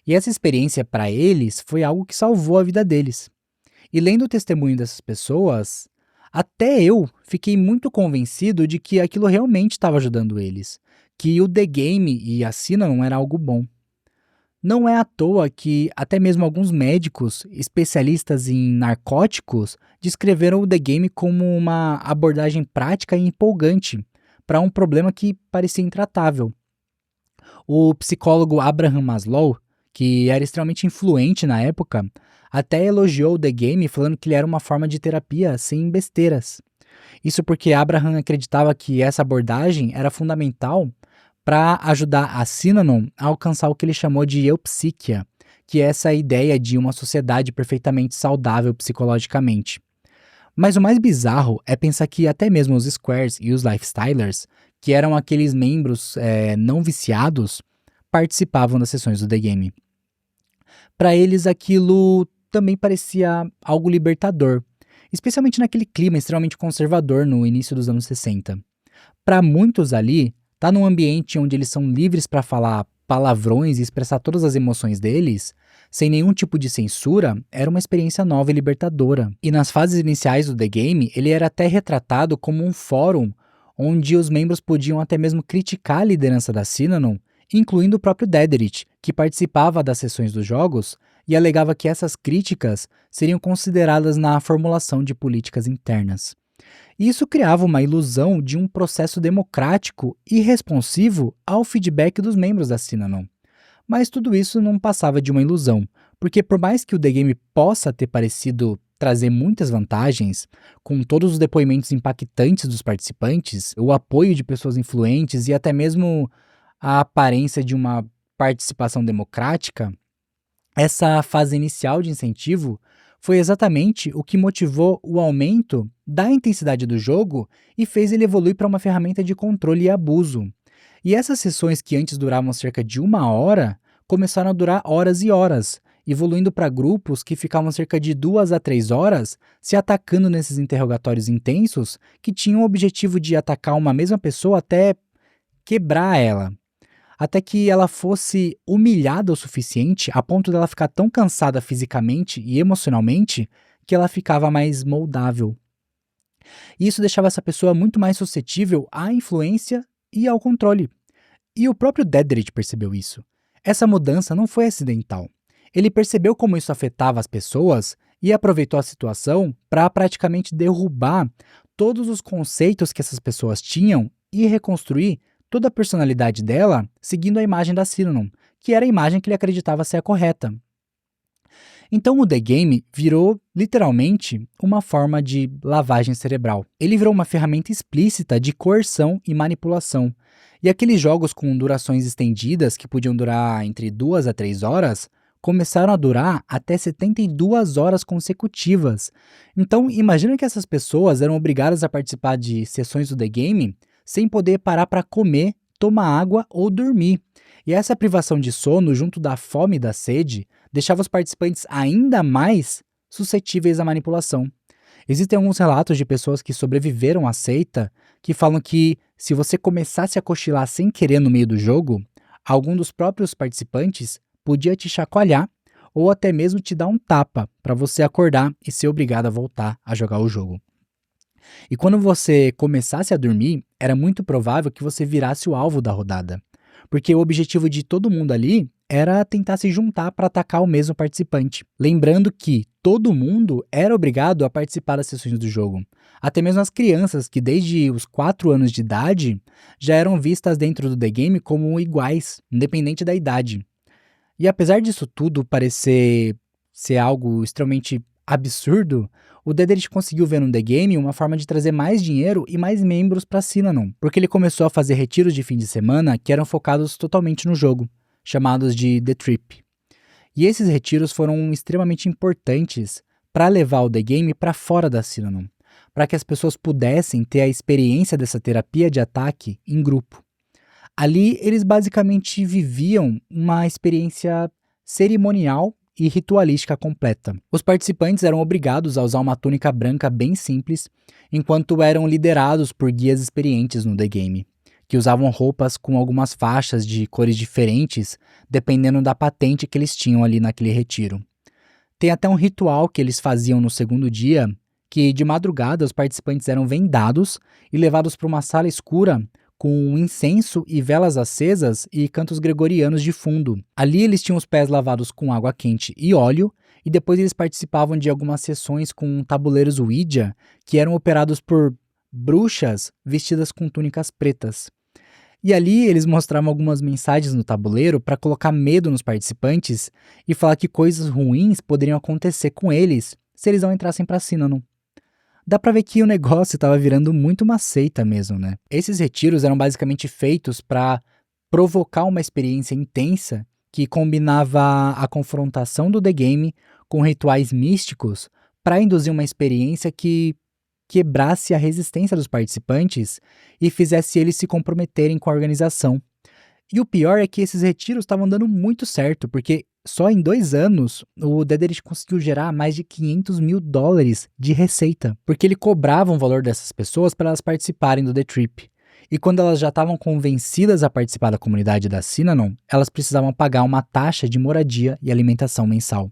E essa experiência para eles foi algo que salvou a vida deles. E lendo o testemunho dessas pessoas, até eu fiquei muito convencido de que aquilo realmente estava ajudando eles, que o The Game e a Synanon era algo bom. Não é à toa que até mesmo alguns médicos especialistas em narcóticos descreveram o The Game como uma abordagem prática e empolgante para um problema que parecia intratável. O psicólogo Abraham Maslow, que era extremamente influente na época, até elogiou o The Game falando que ele era uma forma de terapia sem besteiras. Isso porque Abraham acreditava que essa abordagem era fundamental para ajudar a Synanon a alcançar o que ele chamou de eupsiquia, que é essa ideia de uma sociedade perfeitamente saudável psicologicamente. Mas o mais bizarro é pensar que até mesmo os Squares e os Lifestylers, que eram aqueles membros não viciados, participavam das sessões do The Game. Para eles aquilo também parecia algo libertador, especialmente naquele clima extremamente conservador no início dos anos 60. Para muitos ali, estar num ambiente onde eles são livres para falar palavrões e expressar todas as emoções deles, sem nenhum tipo de censura, era uma experiência nova e libertadora. E nas fases iniciais do The Game, ele era até retratado como um fórum onde os membros podiam até mesmo criticar a liderança da Synanon, incluindo o próprio Dederich, que participava das sessões dos jogos e alegava que essas críticas seriam consideradas na formulação de políticas internas. E isso criava uma ilusão de um processo democrático e responsivo ao feedback dos membros da Synanon. Mas tudo isso não passava de uma ilusão, porque por mais que o The Game possa ter parecido trazer muitas vantagens, com todos os depoimentos impactantes dos participantes, o apoio de pessoas influentes e até mesmo a aparência de uma participação democrática, essa fase inicial de incentivo foi exatamente o que motivou o aumento da intensidade do jogo e fez ele evoluir para uma ferramenta de controle e abuso. E essas sessões que antes duravam cerca de 1 hora, começaram a durar horas e horas, evoluindo para grupos que ficavam cerca de 2 a 3 horas se atacando nesses interrogatórios intensos que tinham o objetivo de atacar uma mesma pessoa até quebrar ela. Até que ela fosse humilhada o suficiente a ponto dela ficar tão cansada fisicamente e emocionalmente que ela ficava mais moldável. E isso deixava essa pessoa muito mais suscetível à influência e ao controle. E o próprio Dederich percebeu isso. Essa mudança não foi acidental. Ele percebeu como isso afetava as pessoas e aproveitou a situação para praticamente derrubar todos os conceitos que essas pessoas tinham e reconstruir toda a personalidade dela seguindo a imagem da Synanon, que era a imagem que ele acreditava ser a correta. Então o The Game virou, literalmente, uma forma de lavagem cerebral. Ele virou uma ferramenta explícita de coerção e manipulação. E aqueles jogos com durações estendidas, que podiam durar entre 2 a 3 horas, começaram a durar até 72 horas consecutivas. Então, imagina que essas pessoas eram obrigadas a participar de sessões do The Game sem poder parar para comer, tomar água ou dormir. E essa privação de sono, junto da fome e da sede, deixava os participantes ainda mais suscetíveis à manipulação. Existem alguns relatos de pessoas que sobreviveram à seita que falam que, se você começasse a cochilar sem querer no meio do jogo, algum dos próprios participantes podia te chacoalhar ou até mesmo te dar um tapa para você acordar e ser obrigado a voltar a jogar o jogo. E quando você começasse a dormir, era muito provável que você virasse o alvo da rodada, porque o objetivo de todo mundo ali era tentar se juntar para atacar o mesmo participante. Lembrando que todo mundo era obrigado a participar das sessões do jogo. Até mesmo as crianças, que desde os 4 anos de idade já eram vistas dentro do The Game como iguais, independente da idade. E apesar disso tudo parecer ser algo extremamente absurdo, o Dederic conseguiu ver no The Game uma forma de trazer mais dinheiro e mais membros para Synanon, porque ele começou a fazer retiros de fim de semana que eram focados totalmente no jogo, chamados de The Trip. E esses retiros foram extremamente importantes para levar o The Game para fora da Synanon, para que as pessoas pudessem ter a experiência dessa terapia de ataque em grupo. Ali, eles basicamente viviam uma experiência cerimonial e ritualística completa. Os participantes eram obrigados a usar uma túnica branca bem simples, enquanto eram liderados por guias experientes no The Game, que usavam roupas com algumas faixas de cores diferentes, dependendo da patente que eles tinham ali naquele retiro. Tem até um ritual que eles faziam no segundo dia, que de madrugada os participantes eram vendados e levados para uma sala escura com incenso e velas acesas e cantos gregorianos de fundo. Ali eles tinham os pés lavados com água quente e óleo, e depois eles participavam de algumas sessões com tabuleiros Ouija, que eram operados por bruxas vestidas com túnicas pretas. E ali eles mostravam algumas mensagens no tabuleiro para colocar medo nos participantes e falar que coisas ruins poderiam acontecer com eles se eles não entrassem para Synanon. Dá pra ver que o negócio estava virando muito uma seita mesmo, né? Esses retiros eram basicamente feitos para provocar uma experiência intensa que combinava a confrontação do The Game com rituais místicos para induzir uma experiência que quebrasse a resistência dos participantes e fizesse eles se comprometerem com a organização. E o pior é que esses retiros estavam dando muito certo, porque só em 2 anos o Dederic conseguiu gerar mais de $500 mil de receita, porque ele cobrava um valor dessas pessoas para elas participarem do The Trip. E quando elas já estavam convencidas a participar da comunidade da Synanon, elas precisavam pagar uma taxa de moradia e alimentação mensal.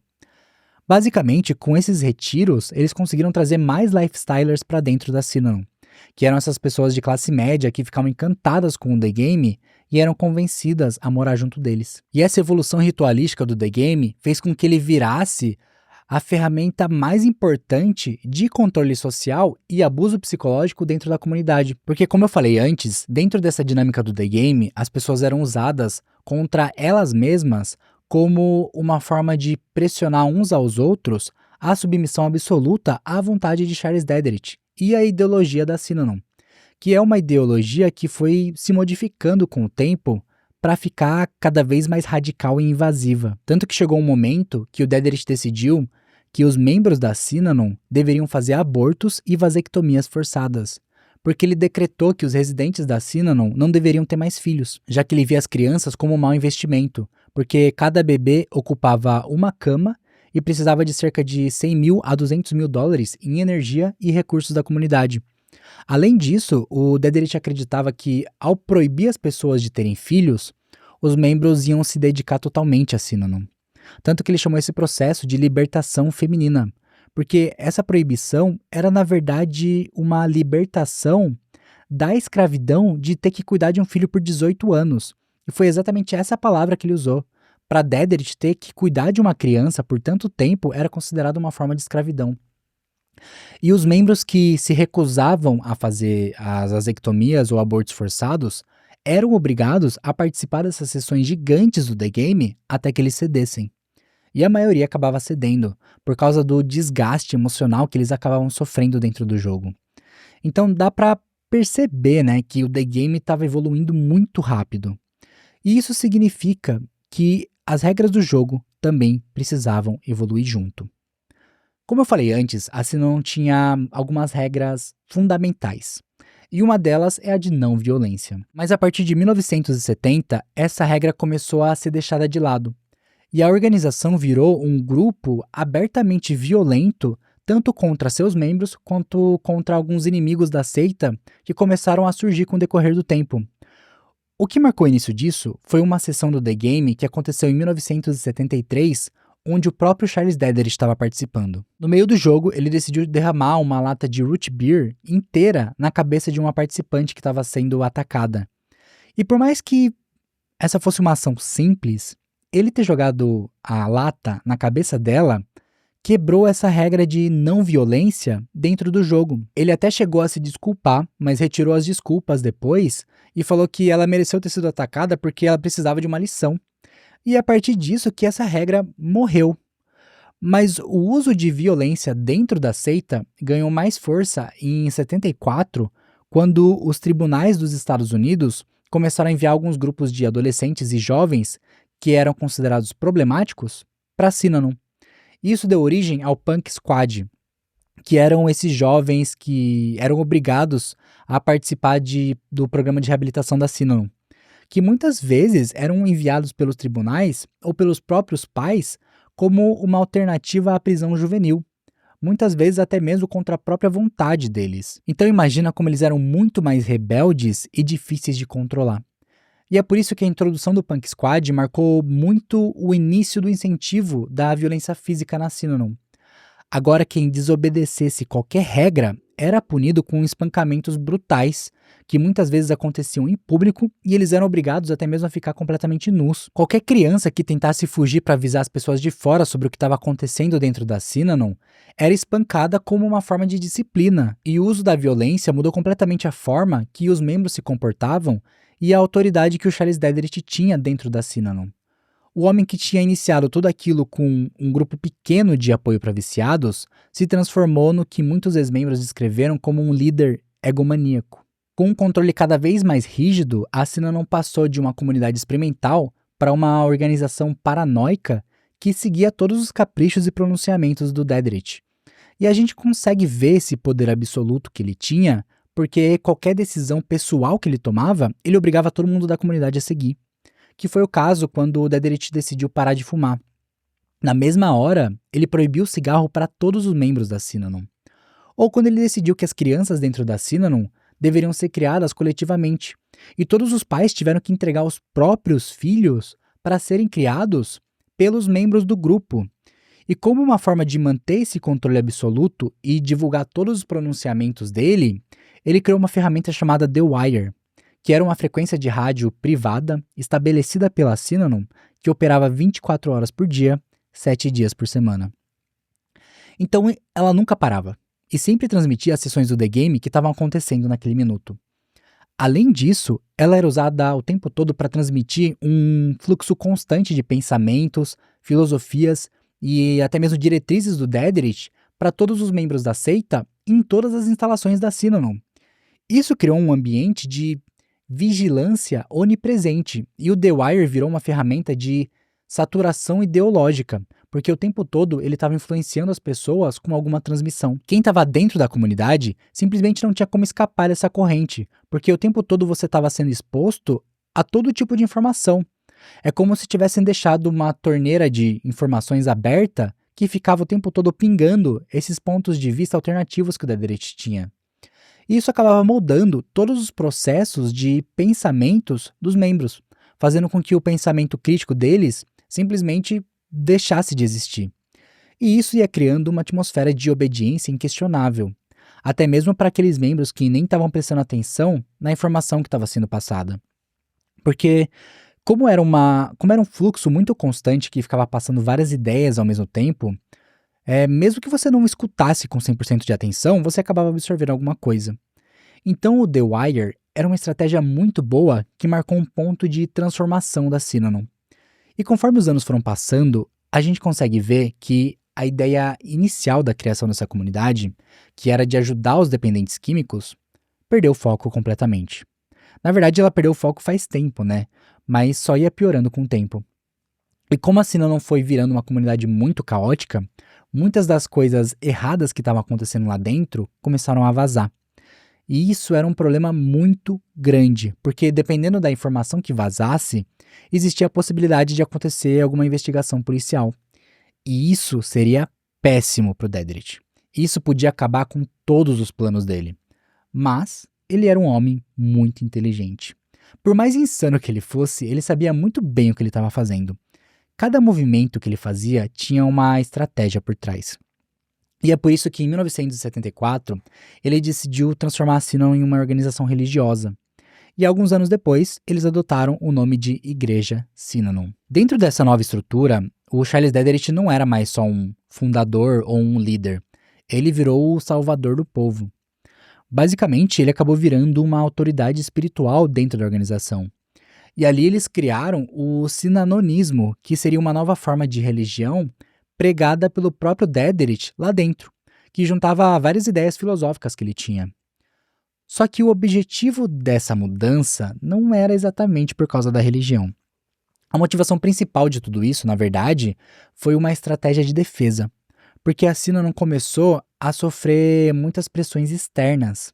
Basicamente, com esses retiros, eles conseguiram trazer mais lifestylers para dentro da Synanon, que eram essas pessoas de classe média que ficavam encantadas com o The Game e eram convencidas a morar junto deles. E essa evolução ritualística do The Game fez com que ele virasse a ferramenta mais importante de controle social e abuso psicológico dentro da comunidade. Porque, como eu falei antes, dentro dessa dinâmica do The Game, as pessoas eram usadas contra elas mesmas como uma forma de pressionar uns aos outros à submissão absoluta à vontade de Charles Dederic e à ideologia da Synanon, que é uma ideologia que foi se modificando com o tempo para ficar cada vez mais radical e invasiva. Tanto que chegou um momento que o Dederic decidiu que os membros da Synanon deveriam fazer abortos e vasectomias forçadas, porque ele decretou que os residentes da Synanon não deveriam ter mais filhos, já que ele via as crianças como um mau investimento, porque cada bebê ocupava uma cama e precisava de cerca de 100 mil a 200 mil dólares em energia e recursos da comunidade. Além disso, o Dederic acreditava que, ao proibir as pessoas de terem filhos, os membros iam se dedicar totalmente a Synanon. Tanto que ele chamou esse processo de libertação feminina, porque essa proibição era, na verdade, uma libertação da escravidão de ter que cuidar de um filho por 18 anos. E foi exatamente essa palavra que ele usou. Para Dederic, ter que cuidar de uma criança por tanto tempo era considerado uma forma de escravidão. E os membros que se recusavam a fazer as vasectomias ou abortos forçados eram obrigados a participar dessas sessões gigantes do The Game até que eles cedessem. e a maioria acabava cedendo, por causa do desgaste emocional que eles acabavam sofrendo dentro do jogo. Então dá pra perceber, né, que o The Game estava evoluindo muito rápido. E isso significa que as regras do jogo também precisavam evoluir junto. Como eu falei antes, a Sinon tinha algumas regras fundamentais. E uma delas é a de não violência. Mas a partir de 1970, essa regra começou a ser deixada de lado. E a organização virou um grupo abertamente violento, tanto contra seus membros quanto contra alguns inimigos da seita que começaram a surgir com o decorrer do tempo. O que marcou o início disso foi uma sessão do The Game que aconteceu em 1973, onde o próprio Charles Deder estava participando. No meio do jogo, ele decidiu derramar uma lata de root beer inteira na cabeça de uma participante que estava sendo atacada. E por mais que essa fosse uma ação simples, ele ter jogado a lata na cabeça dela quebrou essa regra de não violência dentro do jogo. Ele até chegou a se desculpar, mas retirou as desculpas depois e falou que ela mereceu ter sido atacada porque ela precisava de uma lição. E é a partir disso que essa regra morreu. Mas o uso de violência dentro da seita ganhou mais força em 74, quando os tribunais dos Estados Unidos começaram a enviar alguns grupos de adolescentes e jovens que eram considerados problemáticos para Synanon. Isso deu origem ao Punk Squad, que eram esses jovens que eram obrigados a participar do programa de reabilitação da Synanon, que muitas vezes eram enviados pelos tribunais ou pelos próprios pais como uma alternativa à prisão juvenil, muitas vezes até mesmo contra a própria vontade deles. Então imagina como eles eram muito mais rebeldes e difíceis de controlar. E é por isso que a introdução do Punk Squad marcou muito o início do incentivo da violência física na Synanon. Agora, quem desobedecesse qualquer regra era punido com espancamentos brutais, que muitas vezes aconteciam em público e eles eram obrigados até mesmo a ficar completamente nus. Qualquer criança que tentasse fugir para avisar as pessoas de fora sobre o que estava acontecendo dentro da Synanon era espancada como uma forma de disciplina, e o uso da violência mudou completamente a forma que os membros se comportavam e a autoridade que o Charles Dedrick tinha dentro da Synanon. O homem que tinha iniciado tudo aquilo com um grupo pequeno de apoio para viciados se transformou no que muitos ex-membros descreveram como um líder egomaníaco. Com um controle cada vez mais rígido, a Synanon passou de uma comunidade experimental para uma organização paranoica que seguia todos os caprichos e pronunciamentos do Dedrick. E a gente consegue ver esse poder absoluto que ele tinha, porque qualquer decisão pessoal que ele tomava, ele obrigava todo mundo da comunidade a seguir. Que foi o caso quando o Dedrick decidiu parar de fumar. Na mesma hora, ele proibiu o cigarro para todos os membros da Synanon. Ou quando ele decidiu que as crianças dentro da Synanon deveriam ser criadas coletivamente, e todos os pais tiveram que entregar os próprios filhos para serem criados pelos membros do grupo. E como uma forma de manter esse controle absoluto e divulgar todos os pronunciamentos dele, ele criou uma ferramenta chamada The Wire, que era uma frequência de rádio privada estabelecida pela Synanon, que operava 24 horas por dia, 7 dias por semana. Então ela nunca parava, e sempre transmitia as sessões do The Game que estavam acontecendo naquele minuto. Além disso, ela era usada o tempo todo para transmitir um fluxo constante de pensamentos, filosofias e até mesmo diretrizes do Dedrick para todos os membros da seita em todas as instalações da Synanon. Isso criou um ambiente de vigilância onipresente, e o The Wire virou uma ferramenta de saturação ideológica, porque o tempo todo ele estava influenciando as pessoas com alguma transmissão. Quem estava dentro da comunidade simplesmente não tinha como escapar dessa corrente, porque o tempo todo você estava sendo exposto a todo tipo de informação. É como se tivessem deixado uma torneira de informações aberta que ficava o tempo todo pingando esses pontos de vista alternativos que o Dedrick tinha. E isso acabava moldando todos os processos de pensamentos dos membros, fazendo com que o pensamento crítico deles simplesmente deixasse de existir. E isso ia criando uma atmosfera de obediência inquestionável, até mesmo para aqueles membros que nem estavam prestando atenção na informação que estava sendo passada. Porque como era um fluxo muito constante que ficava passando várias ideias ao mesmo tempo, mesmo que você não escutasse com 100% de atenção, você acabava absorvendo alguma coisa. Então o The Wire era uma estratégia muito boa que marcou um ponto de transformação da Synanon. E conforme os anos foram passando, A gente consegue ver que a ideia inicial da criação dessa comunidade, que era de ajudar os dependentes químicos, perdeu o foco completamente. Na verdade, ela perdeu o foco faz tempo, né? Mas só ia piorando com o tempo. E como a Sina não foi virando uma comunidade muito caótica, muitas das coisas erradas que estavam acontecendo lá dentro começaram a vazar. E isso era um problema muito grande, porque dependendo da informação que vazasse, existia a possibilidade de acontecer alguma investigação policial. E isso seria péssimo para o Dedrick. Isso podia acabar com todos os planos dele. Mas ele era um homem muito inteligente. Por mais insano que ele fosse, ele sabia muito bem o que ele estava fazendo. Cada movimento que ele fazia tinha uma estratégia por trás. E é por isso que em 1974 ele decidiu transformar a Synanon em uma organização religiosa. E alguns anos depois, eles adotaram o nome de Igreja Synanon. Dentro dessa nova estrutura, o Charles Dedrick não era mais só um fundador ou um líder. Ele virou o salvador do povo. Basicamente, ele acabou virando uma autoridade espiritual dentro da organização. E ali eles criaram o sinanonismo, que seria uma nova forma de religião pregada pelo próprio Dedrick lá dentro, que juntava várias ideias filosóficas que ele tinha. Só que o objetivo dessa mudança não era exatamente por causa da religião. A motivação principal de tudo isso, na verdade, foi uma estratégia de defesa, porque a Synanon começou a sofrer muitas pressões externas.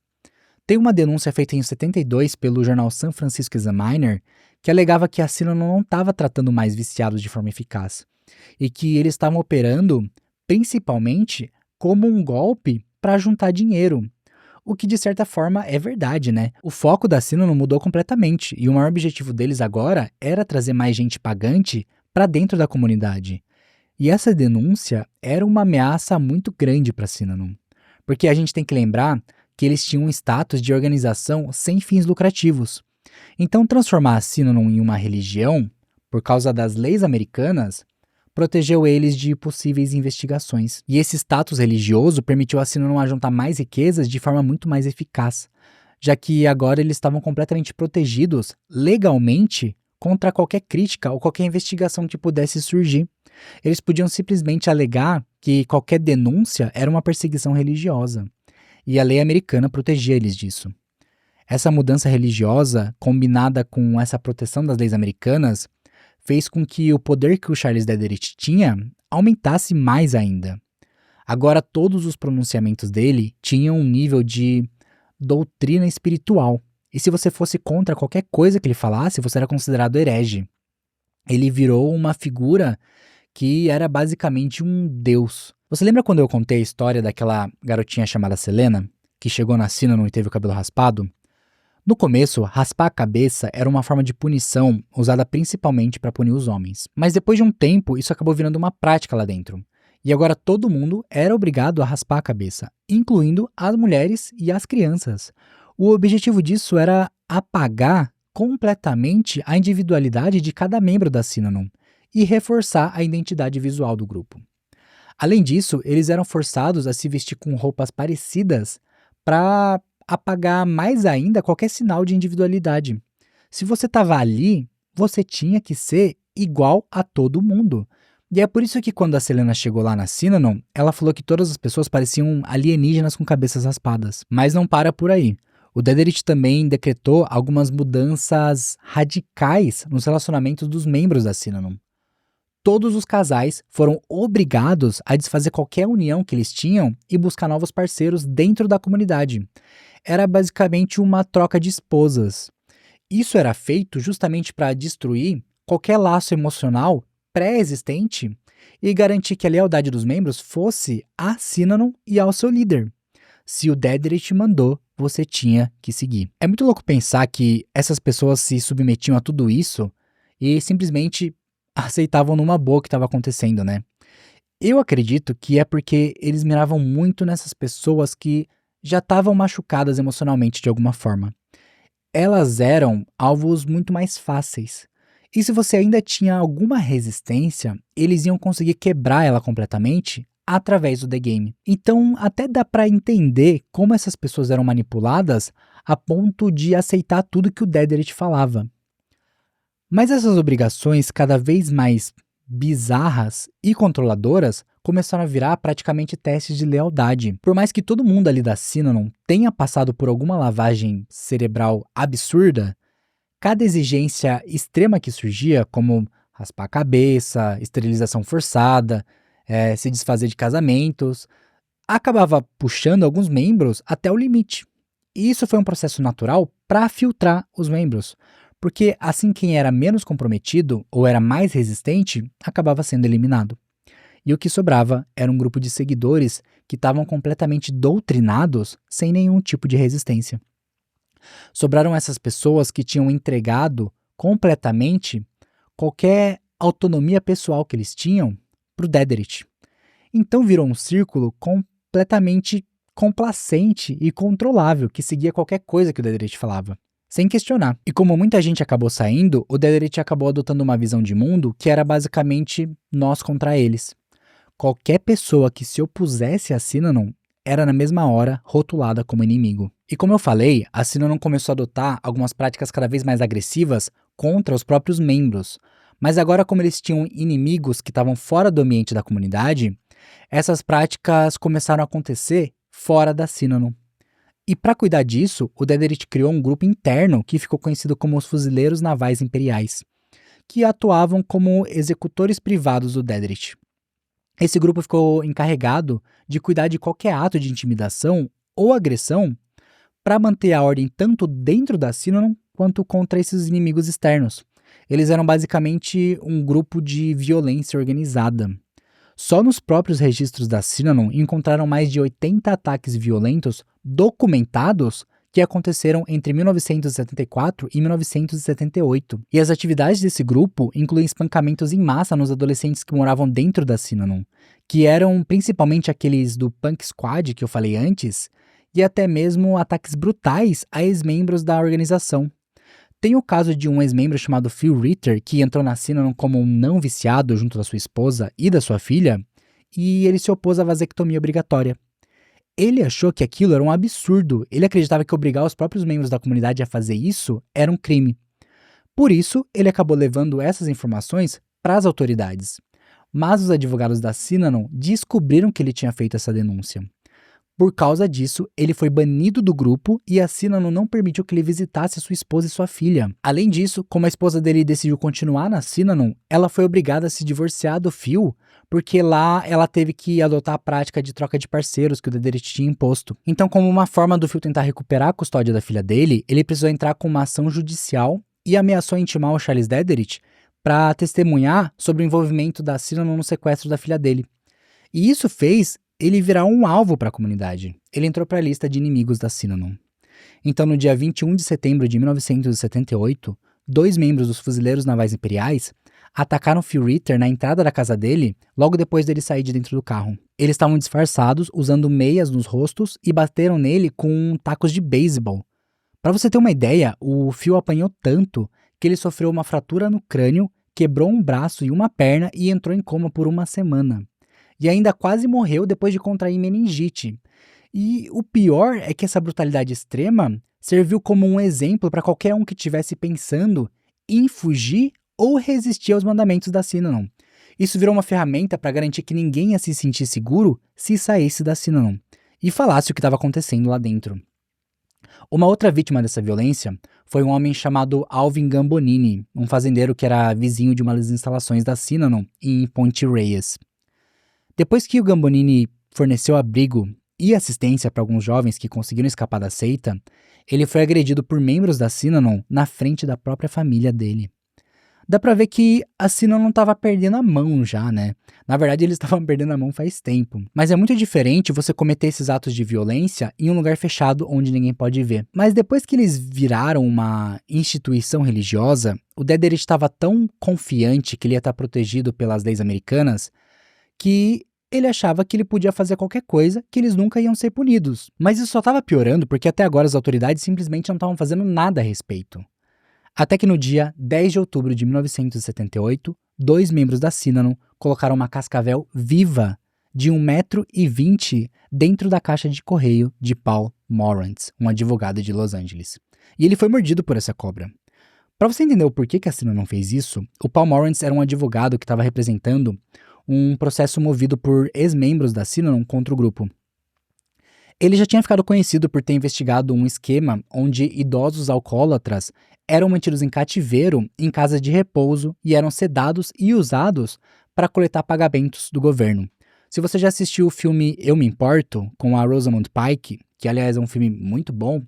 Tem uma denúncia feita em 72 pelo jornal San Francisco Examiner que alegava que a Synanon não estava tratando mais viciados de forma eficaz e que eles estavam operando principalmente como um golpe para juntar dinheiro. O que de certa forma é verdade, né? O foco da Synanon mudou completamente e o maior objetivo deles agora era trazer mais gente pagante para dentro da comunidade. E essa denúncia era uma ameaça muito grande para a Synanon, porque a gente tem que lembrar que eles tinham um status de organização sem fins lucrativos. Então, transformar a Synanon em uma religião, por causa das leis americanas, protegeu eles de possíveis investigações. E esse status religioso permitiu a Synanon ajuntar mais riquezas de forma muito mais eficaz, já que agora eles estavam completamente protegidos legalmente contra qualquer crítica ou qualquer investigação que pudesse surgir. Eles podiam simplesmente alegar que qualquer denúncia era uma perseguição religiosa. E a lei americana protegia eles disso. Essa mudança religiosa, combinada com essa proteção das leis americanas, fez com que o poder que o Charles Dedrick tinha aumentasse mais ainda. Agora todos os pronunciamentos dele tinham um nível de doutrina espiritual. E se você fosse contra qualquer coisa que ele falasse, você era considerado herege. Ele virou uma figura que era basicamente um deus. Você lembra quando eu contei a história daquela garotinha chamada Selena, que chegou na Synanon e teve o cabelo raspado? No começo, raspar a cabeça era uma forma de punição usada principalmente para punir os homens. Mas depois de um tempo, isso acabou virando uma prática lá dentro. E agora todo mundo era obrigado a raspar a cabeça, incluindo as mulheres e as crianças. O objetivo disso era apagar completamente a individualidade de cada membro da Synanon e reforçar a identidade visual do grupo. Além disso, eles eram forçados a se vestir com roupas parecidas para apagar mais ainda qualquer sinal de individualidade. Se você estava ali, você tinha que ser igual a todo mundo. E é por isso que quando a Selena chegou lá na Synanon, ela falou que todas as pessoas pareciam alienígenas com cabeças raspadas. Mas não para por aí. O Dedrick também decretou algumas mudanças radicais nos relacionamentos dos membros da Synanon. Todos os casais foram obrigados a desfazer qualquer união que eles tinham e buscar novos parceiros dentro da comunidade. Era basicamente uma troca de esposas. Isso era feito justamente para destruir qualquer laço emocional pré-existente e garantir que a lealdade dos membros fosse a Synanon e ao seu líder. Se o Dedrick mandou, você tinha que seguir. É muito louco pensar que essas pessoas se submetiam a tudo isso e simplesmente aceitavam numa boa o que estava acontecendo, né? Eu acredito que é porque eles miravam muito nessas pessoas que já estavam machucadas emocionalmente de alguma forma. Elas eram alvos muito mais fáceis. E se você ainda tinha alguma resistência, eles iam conseguir quebrar ela completamente através do The Game. Então, até dá pra entender como essas pessoas eram manipuladas a ponto de aceitar tudo que o Dedrick falava. Mas essas obrigações cada vez mais bizarras e controladoras começaram a virar praticamente testes de lealdade. Por mais que todo mundo ali da Synanon tenha passado por alguma lavagem cerebral absurda, cada exigência extrema que surgia, como raspar a cabeça, esterilização forçada, se desfazer de casamentos, acabava puxando alguns membros até o limite. E isso foi um processo natural para filtrar os membros, porque assim quem era menos comprometido ou era mais resistente acabava sendo eliminado. E o que sobrava era um grupo de seguidores que estavam completamente doutrinados sem nenhum tipo de resistência. Sobraram essas pessoas que tinham entregado completamente qualquer autonomia pessoal que eles tinham para o Dederick. Então virou um círculo completamente complacente e controlável, que seguia qualquer coisa que o Dederick falava, sem questionar. E como muita gente acabou saindo, o Dederick acabou adotando uma visão de mundo que era basicamente nós contra eles. Qualquer pessoa que se opusesse a Synanon era na mesma hora rotulada como inimigo. E como eu falei, a Synanon começou a adotar algumas práticas cada vez mais agressivas contra os próprios membros. Mas agora, como eles tinham inimigos que estavam fora do ambiente da comunidade, essas práticas começaram a acontecer fora da Synanon. E para cuidar disso, o Dederick criou um grupo interno que ficou conhecido como os Fuzileiros Navais Imperiais, que atuavam como executores privados do Dederick. Esse grupo ficou encarregado de cuidar de qualquer ato de intimidação ou agressão para manter a ordem tanto dentro da Synanon quanto contra esses inimigos externos. Eles eram basicamente um grupo de violência organizada. Só nos próprios registros da Synanon encontraram mais de 80 ataques violentos documentados que aconteceram entre 1974 e 1978. E as atividades desse grupo incluem espancamentos em massa nos adolescentes que moravam dentro da Synanon, que eram principalmente aqueles do Punk Squad que eu falei antes, e até mesmo ataques brutais a ex-membros da organização. Tem o caso de um ex-membro chamado Phil Ritter, que entrou na Synanon como um não viciado junto da sua esposa e da sua filha, e ele se opôs à vasectomia obrigatória. Ele achou que aquilo era um absurdo, ele acreditava que obrigar os próprios membros da comunidade a fazer isso era um crime. Por isso, ele acabou levando essas informações para as autoridades. Mas os advogados da Synanon descobriram que ele tinha feito essa denúncia. Por causa disso, ele foi banido do grupo e a Synanon não permitiu que ele visitasse sua esposa e sua filha. Além disso, como a esposa dele decidiu continuar na Synanon, ela foi obrigada a se divorciar do Phil, porque lá ela teve que adotar a prática de troca de parceiros que o Dederick tinha imposto. Então, como uma forma do Phil tentar recuperar a custódia da filha dele, ele precisou entrar com uma ação judicial e ameaçou intimar o Charles Dederick para testemunhar sobre o envolvimento da Synanon no sequestro da filha dele. E isso fez ele virar um alvo para a comunidade. Ele entrou para a lista de inimigos da Synanon. Então, no dia 21 de setembro de 1978, 2 membros dos Fuzileiros Navais Imperiais atacaram Phil Ritter na entrada da casa dele logo depois dele sair de dentro do carro. Eles estavam disfarçados, usando meias nos rostos e bateram nele com tacos de beisebol. Para você ter uma ideia, o Phil apanhou tanto que ele sofreu uma fratura no crânio, quebrou um braço e uma perna e entrou em coma por uma semana. E ainda quase morreu depois de contrair meningite. E o pior é que essa brutalidade extrema serviu como um exemplo para qualquer um que estivesse pensando em fugir ou resistir aos mandamentos da Synanon. Isso virou uma ferramenta para garantir que ninguém ia se sentir seguro se saísse da Synanon e falasse o que estava acontecendo lá dentro. Uma outra vítima dessa violência foi um homem chamado Alvin Gambonini, um fazendeiro que era vizinho de uma das instalações da Synanon em Ponte Reyes. Depois que o Gambonini forneceu abrigo e assistência para alguns jovens que conseguiram escapar da seita, ele foi agredido por membros da Synanon na frente da própria família dele. Dá pra ver que a Synanon estava perdendo a mão já, né? Na verdade, eles estavam perdendo a mão faz tempo. Mas é muito diferente você cometer esses atos de violência em um lugar fechado onde ninguém pode ver. Mas depois que eles viraram uma instituição religiosa, o Dederick estava tão confiante que ele ia estar protegido pelas leis americanas que ele achava que ele podia fazer qualquer coisa, que eles nunca iam ser punidos. Mas isso só estava piorando porque até agora as autoridades simplesmente não estavam fazendo nada a respeito. Até que no dia 10 de outubro de 1978, 2 membros da Synanon colocaram uma cascavel viva de 1,20 m dentro da caixa de correio de Paul Morantz, um advogado de Los Angeles. E ele foi mordido por essa cobra. Para você entender o porquê que a Cinnamon fez isso, o Paul Morantz era um advogado que estava representando um processo movido por ex-membros da Cinnamon contra o grupo. Ele já tinha ficado conhecido por ter investigado um esquema onde idosos alcoólatras eram mantidos em cativeiro em casas de repouso e eram sedados e usados para coletar pagamentos do governo. Se você já assistiu o filme Eu Me Importo, com a Rosamund Pike, que aliás é um filme muito bom,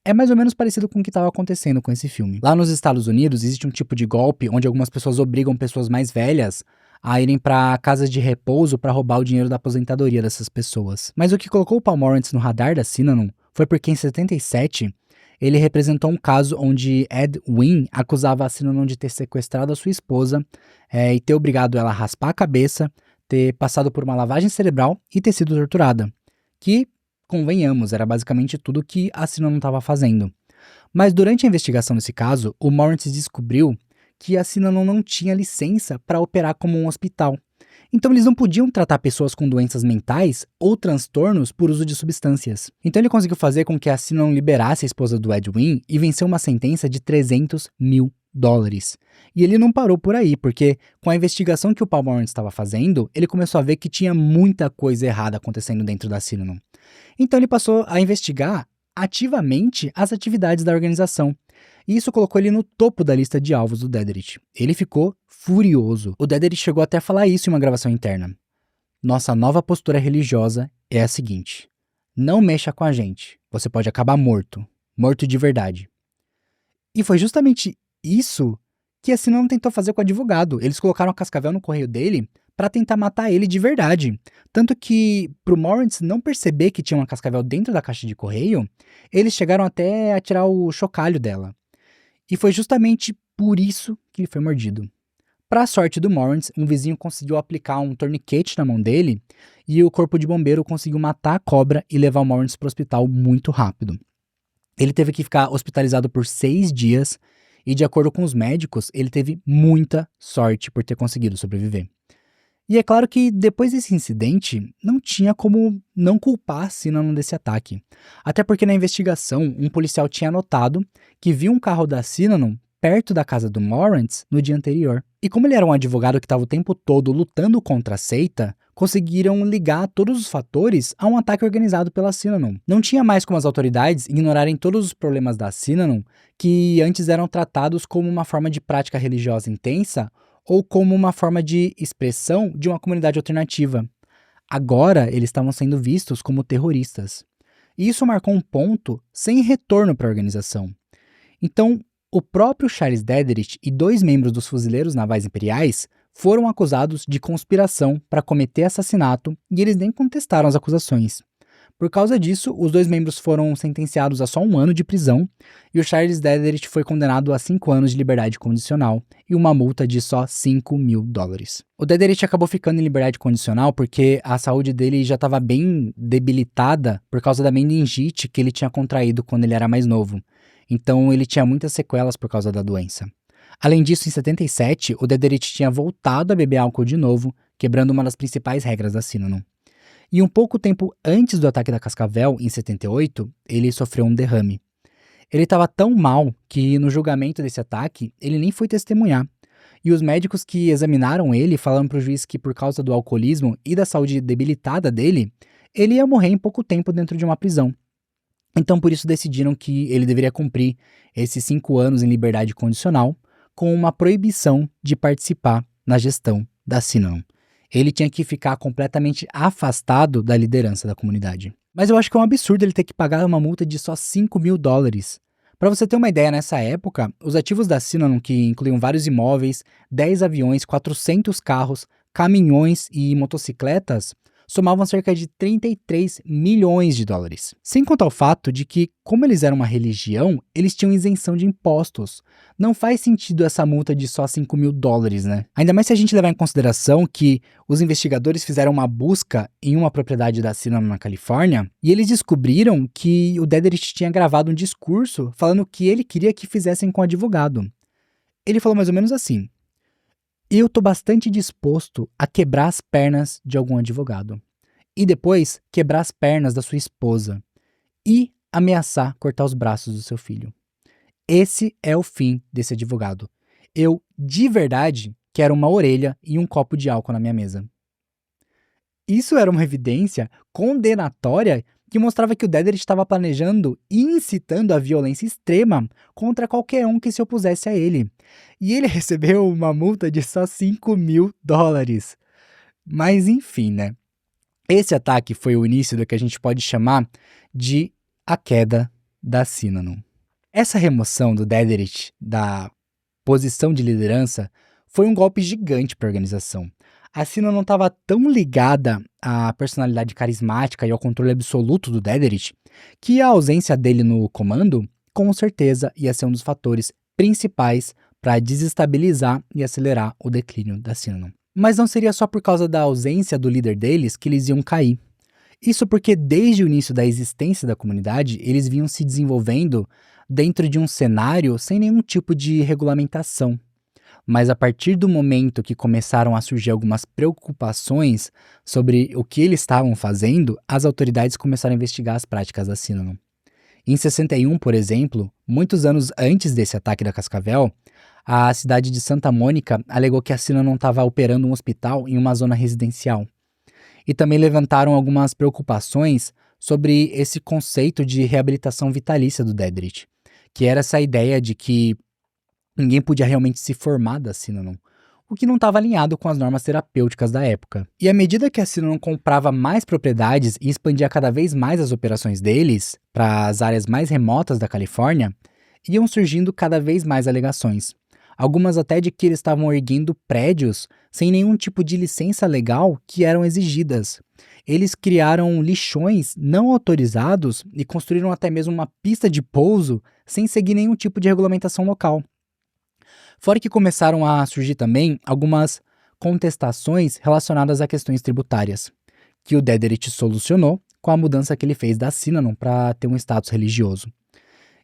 é mais ou menos parecido com o que estava acontecendo com esse filme. Lá nos Estados Unidos existe um tipo de golpe onde algumas pessoas obrigam pessoas mais velhas a irem para casas de repouso para roubar o dinheiro da aposentadoria dessas pessoas. Mas o que colocou o Paul Morantz no radar da Cinnamon foi porque em 77 ele representou um caso onde Ed Wynn acusava a Cinnamon de ter sequestrado a sua esposa e ter obrigado ela a raspar a cabeça, ter passado por uma lavagem cerebral e ter sido torturada. Que, convenhamos, era basicamente tudo que a Cinnamon estava fazendo. Mas durante a investigação desse caso, o Morantz descobriu que a Cinnamon não tinha licença para operar como um hospital. Então eles não podiam tratar pessoas com doenças mentais ou transtornos por uso de substâncias. Então ele conseguiu fazer com que a Cinnamon liberasse a esposa do Ed Wynn e venceu uma sentença de $300 mil. E ele não parou por aí, porque com a investigação que o Paul Morantz estava fazendo, ele começou a ver que tinha muita coisa errada acontecendo dentro da Cinnamon. Então ele passou a investigar ativamente as atividades da organização. E isso colocou ele no topo da lista de alvos do Dederich. Ele ficou furioso. O Dederich chegou até a falar isso em uma gravação interna. Nossa nova postura religiosa é a seguinte: não mexa com a gente, você pode acabar morto. Morto de verdade. E foi justamente isso que a Cinnamon tentou fazer com o advogado. Eles colocaram a cascavel no correio dele para tentar matar ele de verdade. Tanto que, pro Morantz não perceber que tinha uma cascavel dentro da caixa de correio, eles chegaram até a tirar o chocalho dela. E foi justamente por isso que ele foi mordido. Para a sorte do Morantz, um vizinho conseguiu aplicar um torniquete na mão dele e o corpo de bombeiro conseguiu matar a cobra e levar o Morantz para o hospital muito rápido. Ele teve que ficar hospitalizado por 6 dias e, de acordo com os médicos, ele teve muita sorte por ter conseguido sobreviver. E é claro que depois desse incidente, não tinha como não culpar a Cinnamon desse ataque. Até porque na investigação, um policial tinha notado que viu um carro da Cinnamon perto da casa do Morantz no dia anterior. E como ele era um advogado que estava o tempo todo lutando contra a seita, conseguiram ligar todos os fatores a um ataque organizado pela Cinnamon. Não tinha mais como as autoridades ignorarem todos os problemas da Cinnamon, que antes eram tratados como uma forma de prática religiosa intensa ou como uma forma de expressão de uma comunidade alternativa. Agora, eles estavam sendo vistos como terroristas. E isso marcou um ponto sem retorno para a organização. Então, o próprio Charles Dederich e 2 membros dos Fuzileiros Navais Imperiais foram acusados de conspiração para cometer assassinato e eles nem contestaram as acusações. Por causa disso, os 2 membros foram sentenciados a só 1 ano de prisão e o Charles Dederich foi condenado a 5 anos de liberdade condicional e uma multa de só $5 mil. O Dederich acabou ficando em liberdade condicional porque a saúde dele já estava bem debilitada por causa da meningite que ele tinha contraído quando ele era mais novo. Então ele tinha muitas sequelas por causa da doença. Além disso, em 77, o Dederich tinha voltado a beber álcool de novo, quebrando uma das principais regras da Cinnamon. E um pouco tempo antes do ataque da Cascavel, em 78, ele sofreu um derrame. Ele estava tão mal que, no julgamento desse ataque, ele nem foi testemunhar. E os médicos que examinaram ele falaram para o juiz que, por causa do alcoolismo e da saúde debilitada dele, ele ia morrer em pouco tempo dentro de uma prisão. Então, por isso, decidiram que ele deveria cumprir esses 5 anos em liberdade condicional com uma proibição de participar na gestão da Cinnamon. Ele tinha que ficar completamente afastado da liderança da comunidade. Mas eu acho que é um absurdo ele ter que pagar uma multa de só $5 mil. Para você ter uma ideia, nessa época, os ativos da Cinnamon, que incluíam vários imóveis, 10 aviões, 400 carros, caminhões e motocicletas, somavam cerca de $33 milhões. Sem contar o fato de que, como eles eram uma religião, eles tinham isenção de impostos. Não faz sentido essa multa de só $5 mil, né? Ainda mais se a gente levar em consideração que os investigadores fizeram uma busca em uma propriedade da Cinnamon na Califórnia e eles descobriram que o Dederich tinha gravado um discurso falando o que ele queria que fizessem com o advogado. Ele falou mais ou menos assim: eu tô bastante disposto a quebrar as pernas de algum advogado. E depois, quebrar as pernas da sua esposa. E ameaçar cortar os braços do seu filho. Esse é o fim desse advogado. Eu, de verdade, quero uma orelha e um copo de álcool na minha mesa. Isso era uma evidência condenatória que mostrava que o Dedrick estava planejando e incitando a violência extrema contra qualquer um que se opusesse a ele. E ele recebeu uma multa de só $5.000. Mas enfim, né? Esse ataque foi o início do que a gente pode chamar de a queda da Synanon. Essa remoção do Dedrick da posição de liderança foi um golpe gigante para a organização. A Synanon não estava tão ligada à personalidade carismática e ao controle absoluto do Dedrick que a ausência dele no comando, com certeza, ia ser um dos fatores principais para desestabilizar e acelerar o declínio da Synanon. Mas não seria só por causa da ausência do líder deles que eles iam cair. Isso porque desde o início da existência da comunidade, eles vinham se desenvolvendo dentro de um cenário sem nenhum tipo de regulamentação. Mas a partir do momento que começaram a surgir algumas preocupações sobre o que eles estavam fazendo, as autoridades começaram a investigar as práticas da Synanon. Em 61, por exemplo, muitos anos antes desse ataque da Cascavel, a cidade de Santa Mônica alegou que a Synanon estava operando um hospital em uma zona residencial. E também levantaram algumas preocupações sobre esse conceito de reabilitação vitalícia do Dedrick, que era essa ideia de que ninguém podia realmente se formar da Synanon, o que não estava alinhado com as normas terapêuticas da época. E à medida que a Synanon comprava mais propriedades e expandia cada vez mais as operações deles para as áreas mais remotas da Califórnia, iam surgindo cada vez mais alegações. Algumas até de que eles estavam erguendo prédios sem nenhum tipo de licença legal que eram exigidas. Eles criaram lixões não autorizados e construíram até mesmo uma pista de pouso sem seguir nenhum tipo de regulamentação local. Fora que começaram a surgir também algumas contestações relacionadas a questões tributárias, que o Dedrick solucionou com a mudança que ele fez da Synanon para ter um status religioso.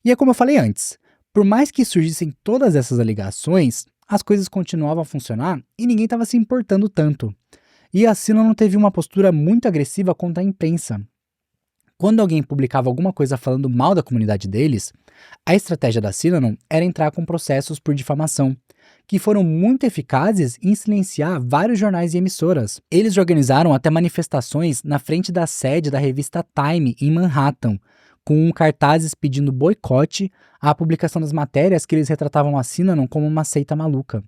E é como eu falei antes, por mais que surgissem todas essas alegações, as coisas continuavam a funcionar e ninguém estava se importando tanto. E a Synanon teve uma postura muito agressiva contra a imprensa. Quando alguém publicava alguma coisa falando mal da comunidade deles, a estratégia da Synanon era entrar com processos por difamação, que foram muito eficazes em silenciar vários jornais e emissoras. Eles organizaram até manifestações na frente da sede da revista Time, em Manhattan, com cartazes pedindo boicote à publicação das matérias que eles retratavam a Synanon como uma seita maluca.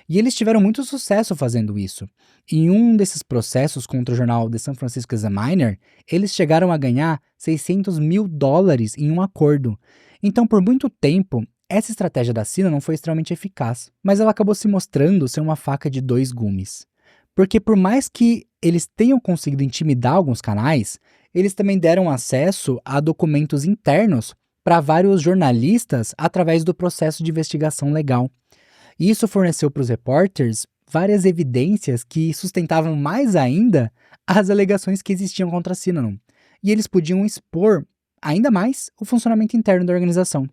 E eles tiveram muito sucesso fazendo isso. Em um desses processos contra o jornal The San Francisco Examiner, eles chegaram a ganhar $600.000 em um acordo. Então, por muito tempo, essa estratégia da Synanon foi extremamente eficaz, mas ela acabou se mostrando ser uma faca de dois gumes. Porque por mais que eles tenham conseguido intimidar alguns canais, eles também deram acesso a documentos internos para vários jornalistas através do processo de investigação legal. E isso forneceu para os repórteres várias evidências que sustentavam mais ainda as alegações que existiam contra a Synanon. E eles podiam expor ainda mais o funcionamento interno da organização.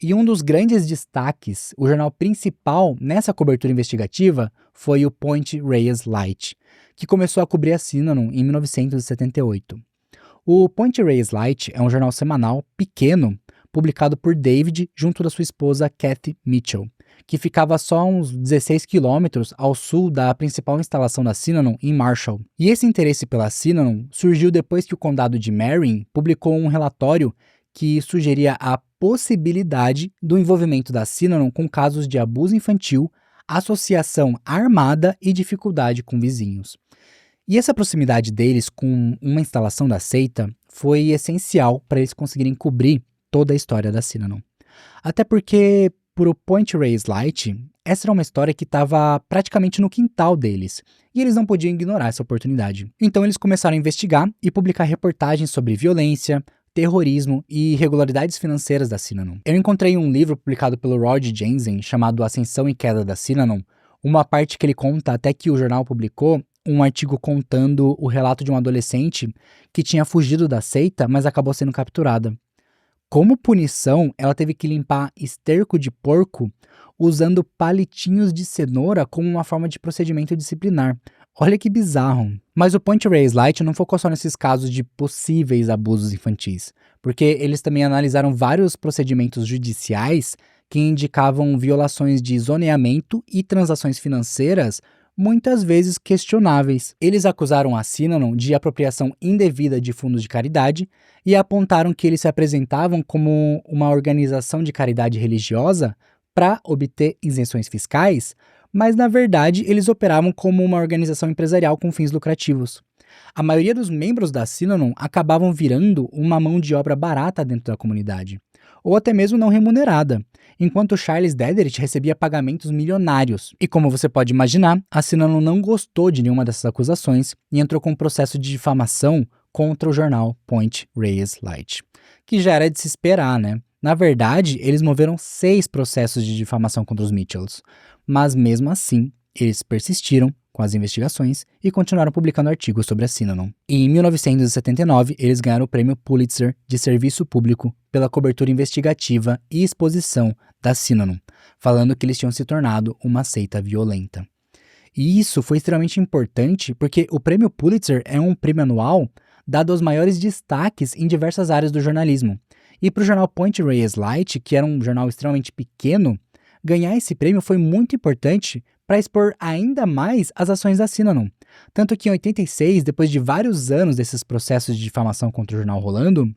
E um dos grandes destaques, o jornal principal nessa cobertura investigativa, foi o Point Reyes Light, que começou a cobrir a Synanon em 1978. O Point Reyes Light é um jornal semanal pequeno, publicado por David junto da sua esposa Kathy Mitchell, que ficava só uns 16 quilômetros ao sul da principal instalação da Synanon, em Marshall. E esse interesse pela Synanon surgiu depois que o condado de Marin publicou um relatório que sugeria a possibilidade do envolvimento da Synanon com casos de abuso infantil, associação armada e dificuldade com vizinhos. E essa proximidade deles com uma instalação da seita foi essencial para eles conseguirem cobrir toda a história da Synanon. Até porque, por o Point Reyes Light, essa era uma história que estava praticamente no quintal deles, e eles não podiam ignorar essa oportunidade. Então eles começaram a investigar e publicar reportagens sobre violência, terrorismo e irregularidades financeiras da Synanon. Eu encontrei um livro publicado pelo Rod Jensen chamado Ascensão e Queda da Synanon, uma parte que ele conta até que o jornal publicou um artigo contando o relato de um adolescente que tinha fugido da seita, mas acabou sendo capturada. Como punição, ela teve que limpar esterco de porco usando palitinhos de cenoura como uma forma de procedimento disciplinar. Olha que bizarro. Mas o Point Reyes Light não focou só nesses casos de possíveis abusos infantis, porque eles também analisaram vários procedimentos judiciais que indicavam violações de zoneamento e transações financeiras muitas vezes questionáveis. Eles acusaram a Synanon de apropriação indevida de fundos de caridade e apontaram que eles se apresentavam como uma organização de caridade religiosa para obter isenções fiscais, mas na verdade eles operavam como uma organização empresarial com fins lucrativos. A maioria dos membros da Synanon acabavam virando uma mão de obra barata dentro da comunidade, ou até mesmo não remunerada, enquanto Charles Dederich recebia pagamentos milionários. E como você pode imaginar, a Synanon não gostou de nenhuma dessas acusações e entrou com um processo de difamação contra o jornal Point Reyes Light, que já era de se esperar, né? Na verdade, eles moveram 6 processos de difamação contra os Mitchells, mas mesmo assim, eles persistiram com as investigações e continuaram publicando artigos sobre a Synanon. E em 1979, eles ganharam o prêmio Pulitzer de Serviço Público pela cobertura investigativa e exposição da Synanon, falando que eles tinham se tornado uma seita violenta. E isso foi extremamente importante porque o prêmio Pulitzer é um prêmio anual dado aos maiores destaques em diversas áreas do jornalismo. E para o jornal Point Reyes Light, que era um jornal extremamente pequeno, ganhar esse prêmio foi muito importante para expor ainda mais as ações da Synanon. Tanto que em 86, depois de vários anos desses processos de difamação contra o jornal rolando,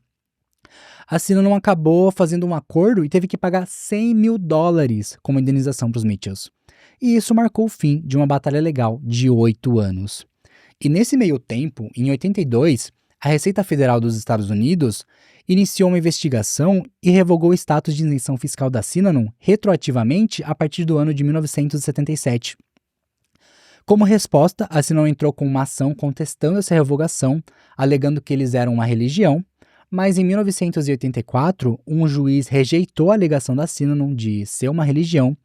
a Synanon acabou fazendo um acordo e teve que pagar $100 mil como indenização para os Mitchells. E isso marcou o fim de uma batalha legal de 8 anos. E nesse meio tempo, em 82, a Receita Federal dos Estados Unidos iniciou uma investigação e revogou o status de isenção fiscal da Synanon retroativamente a partir do ano de 1977. Como resposta, a Synanon entrou com uma ação contestando essa revogação, alegando que eles eram uma religião, mas em 1984, um juiz rejeitou a alegação da Synanon de ser uma religião,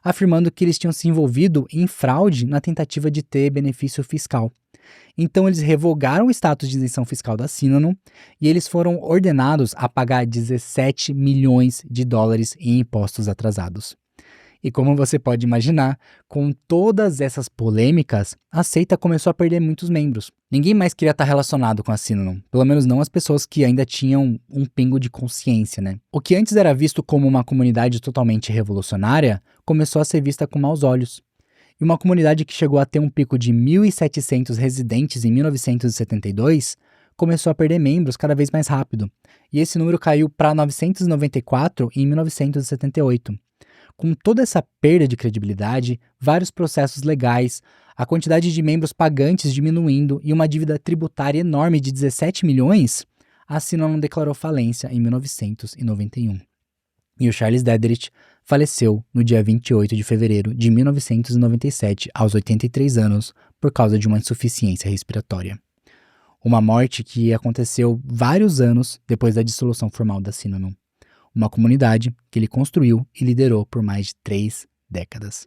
afirmando que eles tinham se envolvido em fraude na tentativa de ter benefício fiscal. Então eles revogaram o status de isenção fiscal da Synanon e eles foram ordenados a pagar $17 milhões em impostos atrasados. E como você pode imaginar, com todas essas polêmicas, a seita começou a perder muitos membros. Ninguém mais queria estar relacionado com a Synanon, pelo menos não as pessoas que ainda tinham um pingo de consciência, né? O que antes era visto como uma comunidade totalmente revolucionária, começou a ser vista com maus olhos. E uma comunidade que chegou a ter um pico de 1.700 residentes em 1972, começou a perder membros cada vez mais rápido. E esse número caiu para 994 em 1978. Com toda essa perda de credibilidade, vários processos legais, a quantidade de membros pagantes diminuindo e uma dívida tributária enorme de 17 milhões, a Synanon declarou falência em 1991. E o Charles Dederich faleceu no dia 28 de fevereiro de 1997, aos 83 anos, por causa de uma insuficiência respiratória. Uma morte que aconteceu vários anos depois da dissolução formal da Synanon. Uma comunidade que ele construiu e liderou por mais de 3 décadas.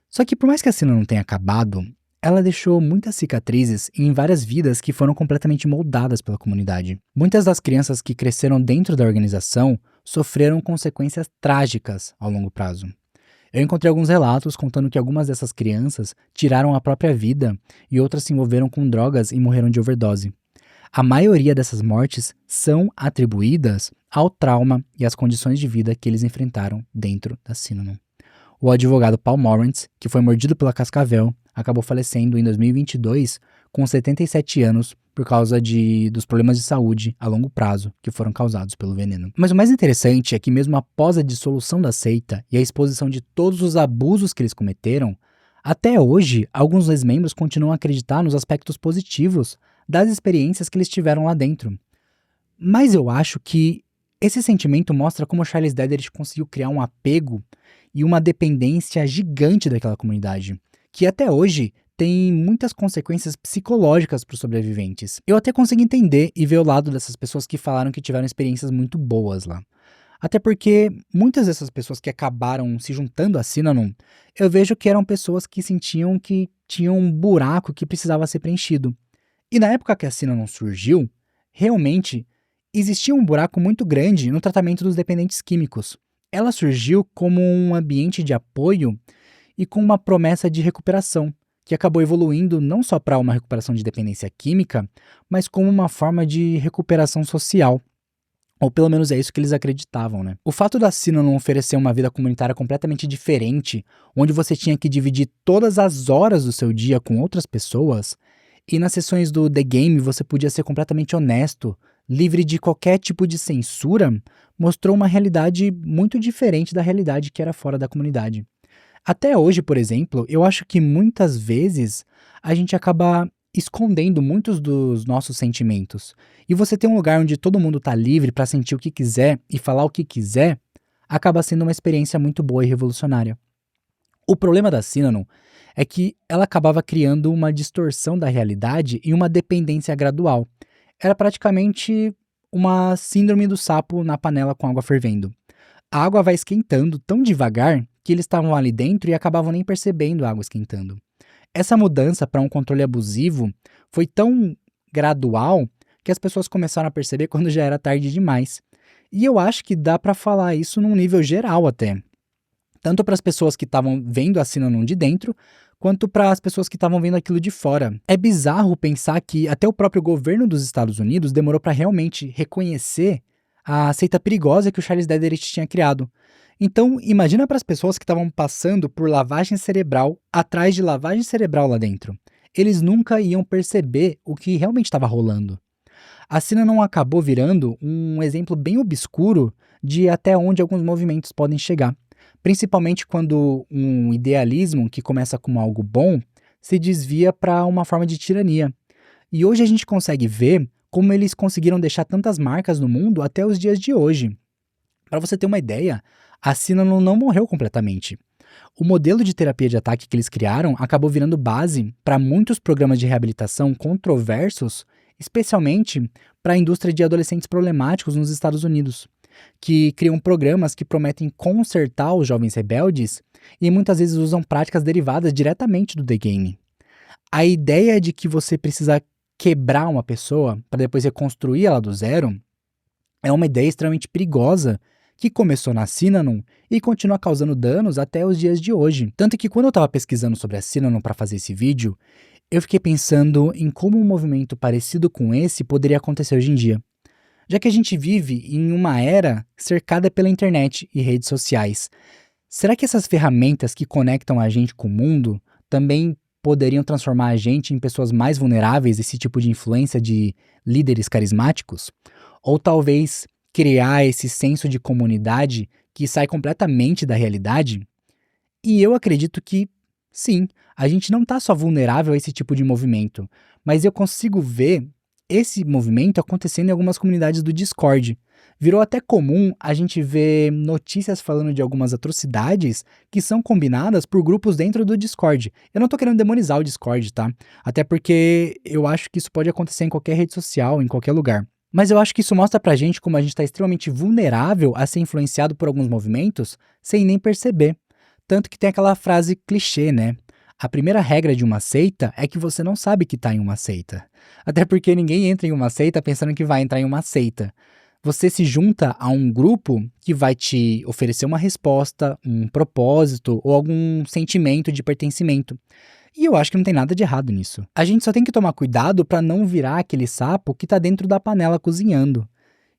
Só que por mais que a Synanon tenha acabado, ela deixou muitas cicatrizes em várias vidas que foram completamente moldadas pela comunidade. Muitas das crianças que cresceram dentro da organização sofreram consequências trágicas ao longo prazo. Eu encontrei alguns relatos contando que algumas dessas crianças tiraram a própria vida e outras se envolveram com drogas e morreram de overdose. A maioria dessas mortes são atribuídas ao trauma e às condições de vida que eles enfrentaram dentro da Synanon. O advogado Paul Morantz, que foi mordido pela cascavel, acabou falecendo em 2022 com 77 anos por causa dos problemas de saúde a longo prazo que foram causados pelo veneno. Mas o mais interessante é que mesmo após a dissolução da seita e a exposição de todos os abusos que eles cometeram, até hoje alguns ex-membros continuam a acreditar nos aspectos positivos das experiências que eles tiveram lá dentro. Mas eu acho que esse sentimento mostra como Charles Dederich conseguiu criar um apego e uma dependência gigante daquela comunidade, que até hoje tem muitas consequências psicológicas para os sobreviventes. Eu até consigo entender e ver o lado dessas pessoas que falaram que tiveram experiências muito boas lá. Até porque muitas dessas pessoas que acabaram se juntando à Synanon, eu vejo que eram pessoas que sentiam que tinham um buraco que precisava ser preenchido. E na época que a Synanon surgiu, realmente existia um buraco muito grande no tratamento dos dependentes químicos. Ela surgiu como um ambiente de apoio e com uma promessa de recuperação, que acabou evoluindo não só para uma recuperação de dependência química, mas como uma forma de recuperação social. Ou pelo menos é isso que eles acreditavam, né? O fato da Synanon oferecer uma vida comunitária completamente diferente, onde você tinha que dividir todas as horas do seu dia com outras pessoas, e nas sessões do The Game você podia ser completamente honesto, livre de qualquer tipo de censura, mostrou uma realidade muito diferente da realidade que era fora da comunidade. Até hoje, por exemplo, eu acho que muitas vezes a gente acaba escondendo muitos dos nossos sentimentos. E você ter um lugar onde todo mundo está livre para sentir o que quiser e falar o que quiser, acaba sendo uma experiência muito boa e revolucionária. O problema da Synanon é que ela acabava criando uma distorção da realidade e uma dependência gradual. Era praticamente uma síndrome do sapo na panela com água fervendo. A água vai esquentando tão devagar que eles estavam ali dentro e acabavam nem percebendo a água esquentando. Essa mudança para um controle abusivo foi tão gradual que as pessoas começaram a perceber quando já era tarde demais. E eu acho que dá para falar isso num nível geral até. Tanto para as pessoas que estavam vendo a Synanon de dentro, quanto para as pessoas que estavam vendo aquilo de fora. É bizarro pensar que até o próprio governo dos Estados Unidos demorou para realmente reconhecer a seita perigosa que o Charles Dederich tinha criado. Então, imagina para as pessoas que estavam passando por lavagem cerebral atrás de lavagem cerebral lá dentro. Eles nunca iam perceber o que realmente estava rolando. A Synanon acabou virando um exemplo bem obscuro de até onde alguns movimentos podem chegar. Principalmente quando um idealismo que começa como algo bom se desvia para uma forma de tirania. E hoje a gente consegue ver como eles conseguiram deixar tantas marcas no mundo até os dias de hoje. Para você ter uma ideia, a Synanon não morreu completamente. O modelo de terapia de ataque que eles criaram acabou virando base para muitos programas de reabilitação controversos, especialmente para a indústria de adolescentes problemáticos nos Estados Unidos, que criam programas que prometem consertar os jovens rebeldes e muitas vezes usam práticas derivadas diretamente do The Game. A ideia de que você precisa quebrar uma pessoa para depois reconstruir ela do zero é uma ideia extremamente perigosa que começou na Synanon e continua causando danos até os dias de hoje. Tanto que quando eu estava pesquisando sobre a Synanon para fazer esse vídeo, eu fiquei pensando em como um movimento parecido com esse poderia acontecer hoje em dia. Já que a gente vive em uma era cercada pela internet e redes sociais, será que essas ferramentas que conectam a gente com o mundo também poderiam transformar a gente em pessoas mais vulneráveis a esse tipo de influência de líderes carismáticos? Ou talvez criar esse senso de comunidade que sai completamente da realidade? E eu acredito que, sim, a gente não está só vulnerável a esse tipo de movimento, mas eu consigo ver esse movimento acontecendo em algumas comunidades do Discord. Virou até comum a gente ver notícias falando de algumas atrocidades que são combinadas por grupos dentro do Discord. Eu não tô querendo demonizar o Discord, tá? Até porque eu acho que isso pode acontecer em qualquer rede social, em qualquer lugar. Mas eu acho que isso mostra pra gente como a gente tá extremamente vulnerável a ser influenciado por alguns movimentos sem nem perceber. Tanto que tem aquela frase clichê, né? A primeira regra de uma seita é que você não sabe que tá em uma seita. Até porque ninguém entra em uma seita pensando que vai entrar em uma seita. Você se junta a um grupo que vai te oferecer uma resposta, um propósito ou algum sentimento de pertencimento. E eu acho que não tem nada de errado nisso. A gente só tem que tomar cuidado para não virar aquele sapo que tá dentro da panela cozinhando.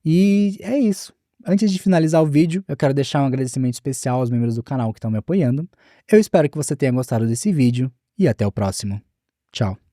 E é isso. Antes de finalizar o vídeo, eu quero deixar um agradecimento especial aos membros do canal que estão me apoiando. Eu espero que você tenha gostado desse vídeo e até o próximo. Tchau.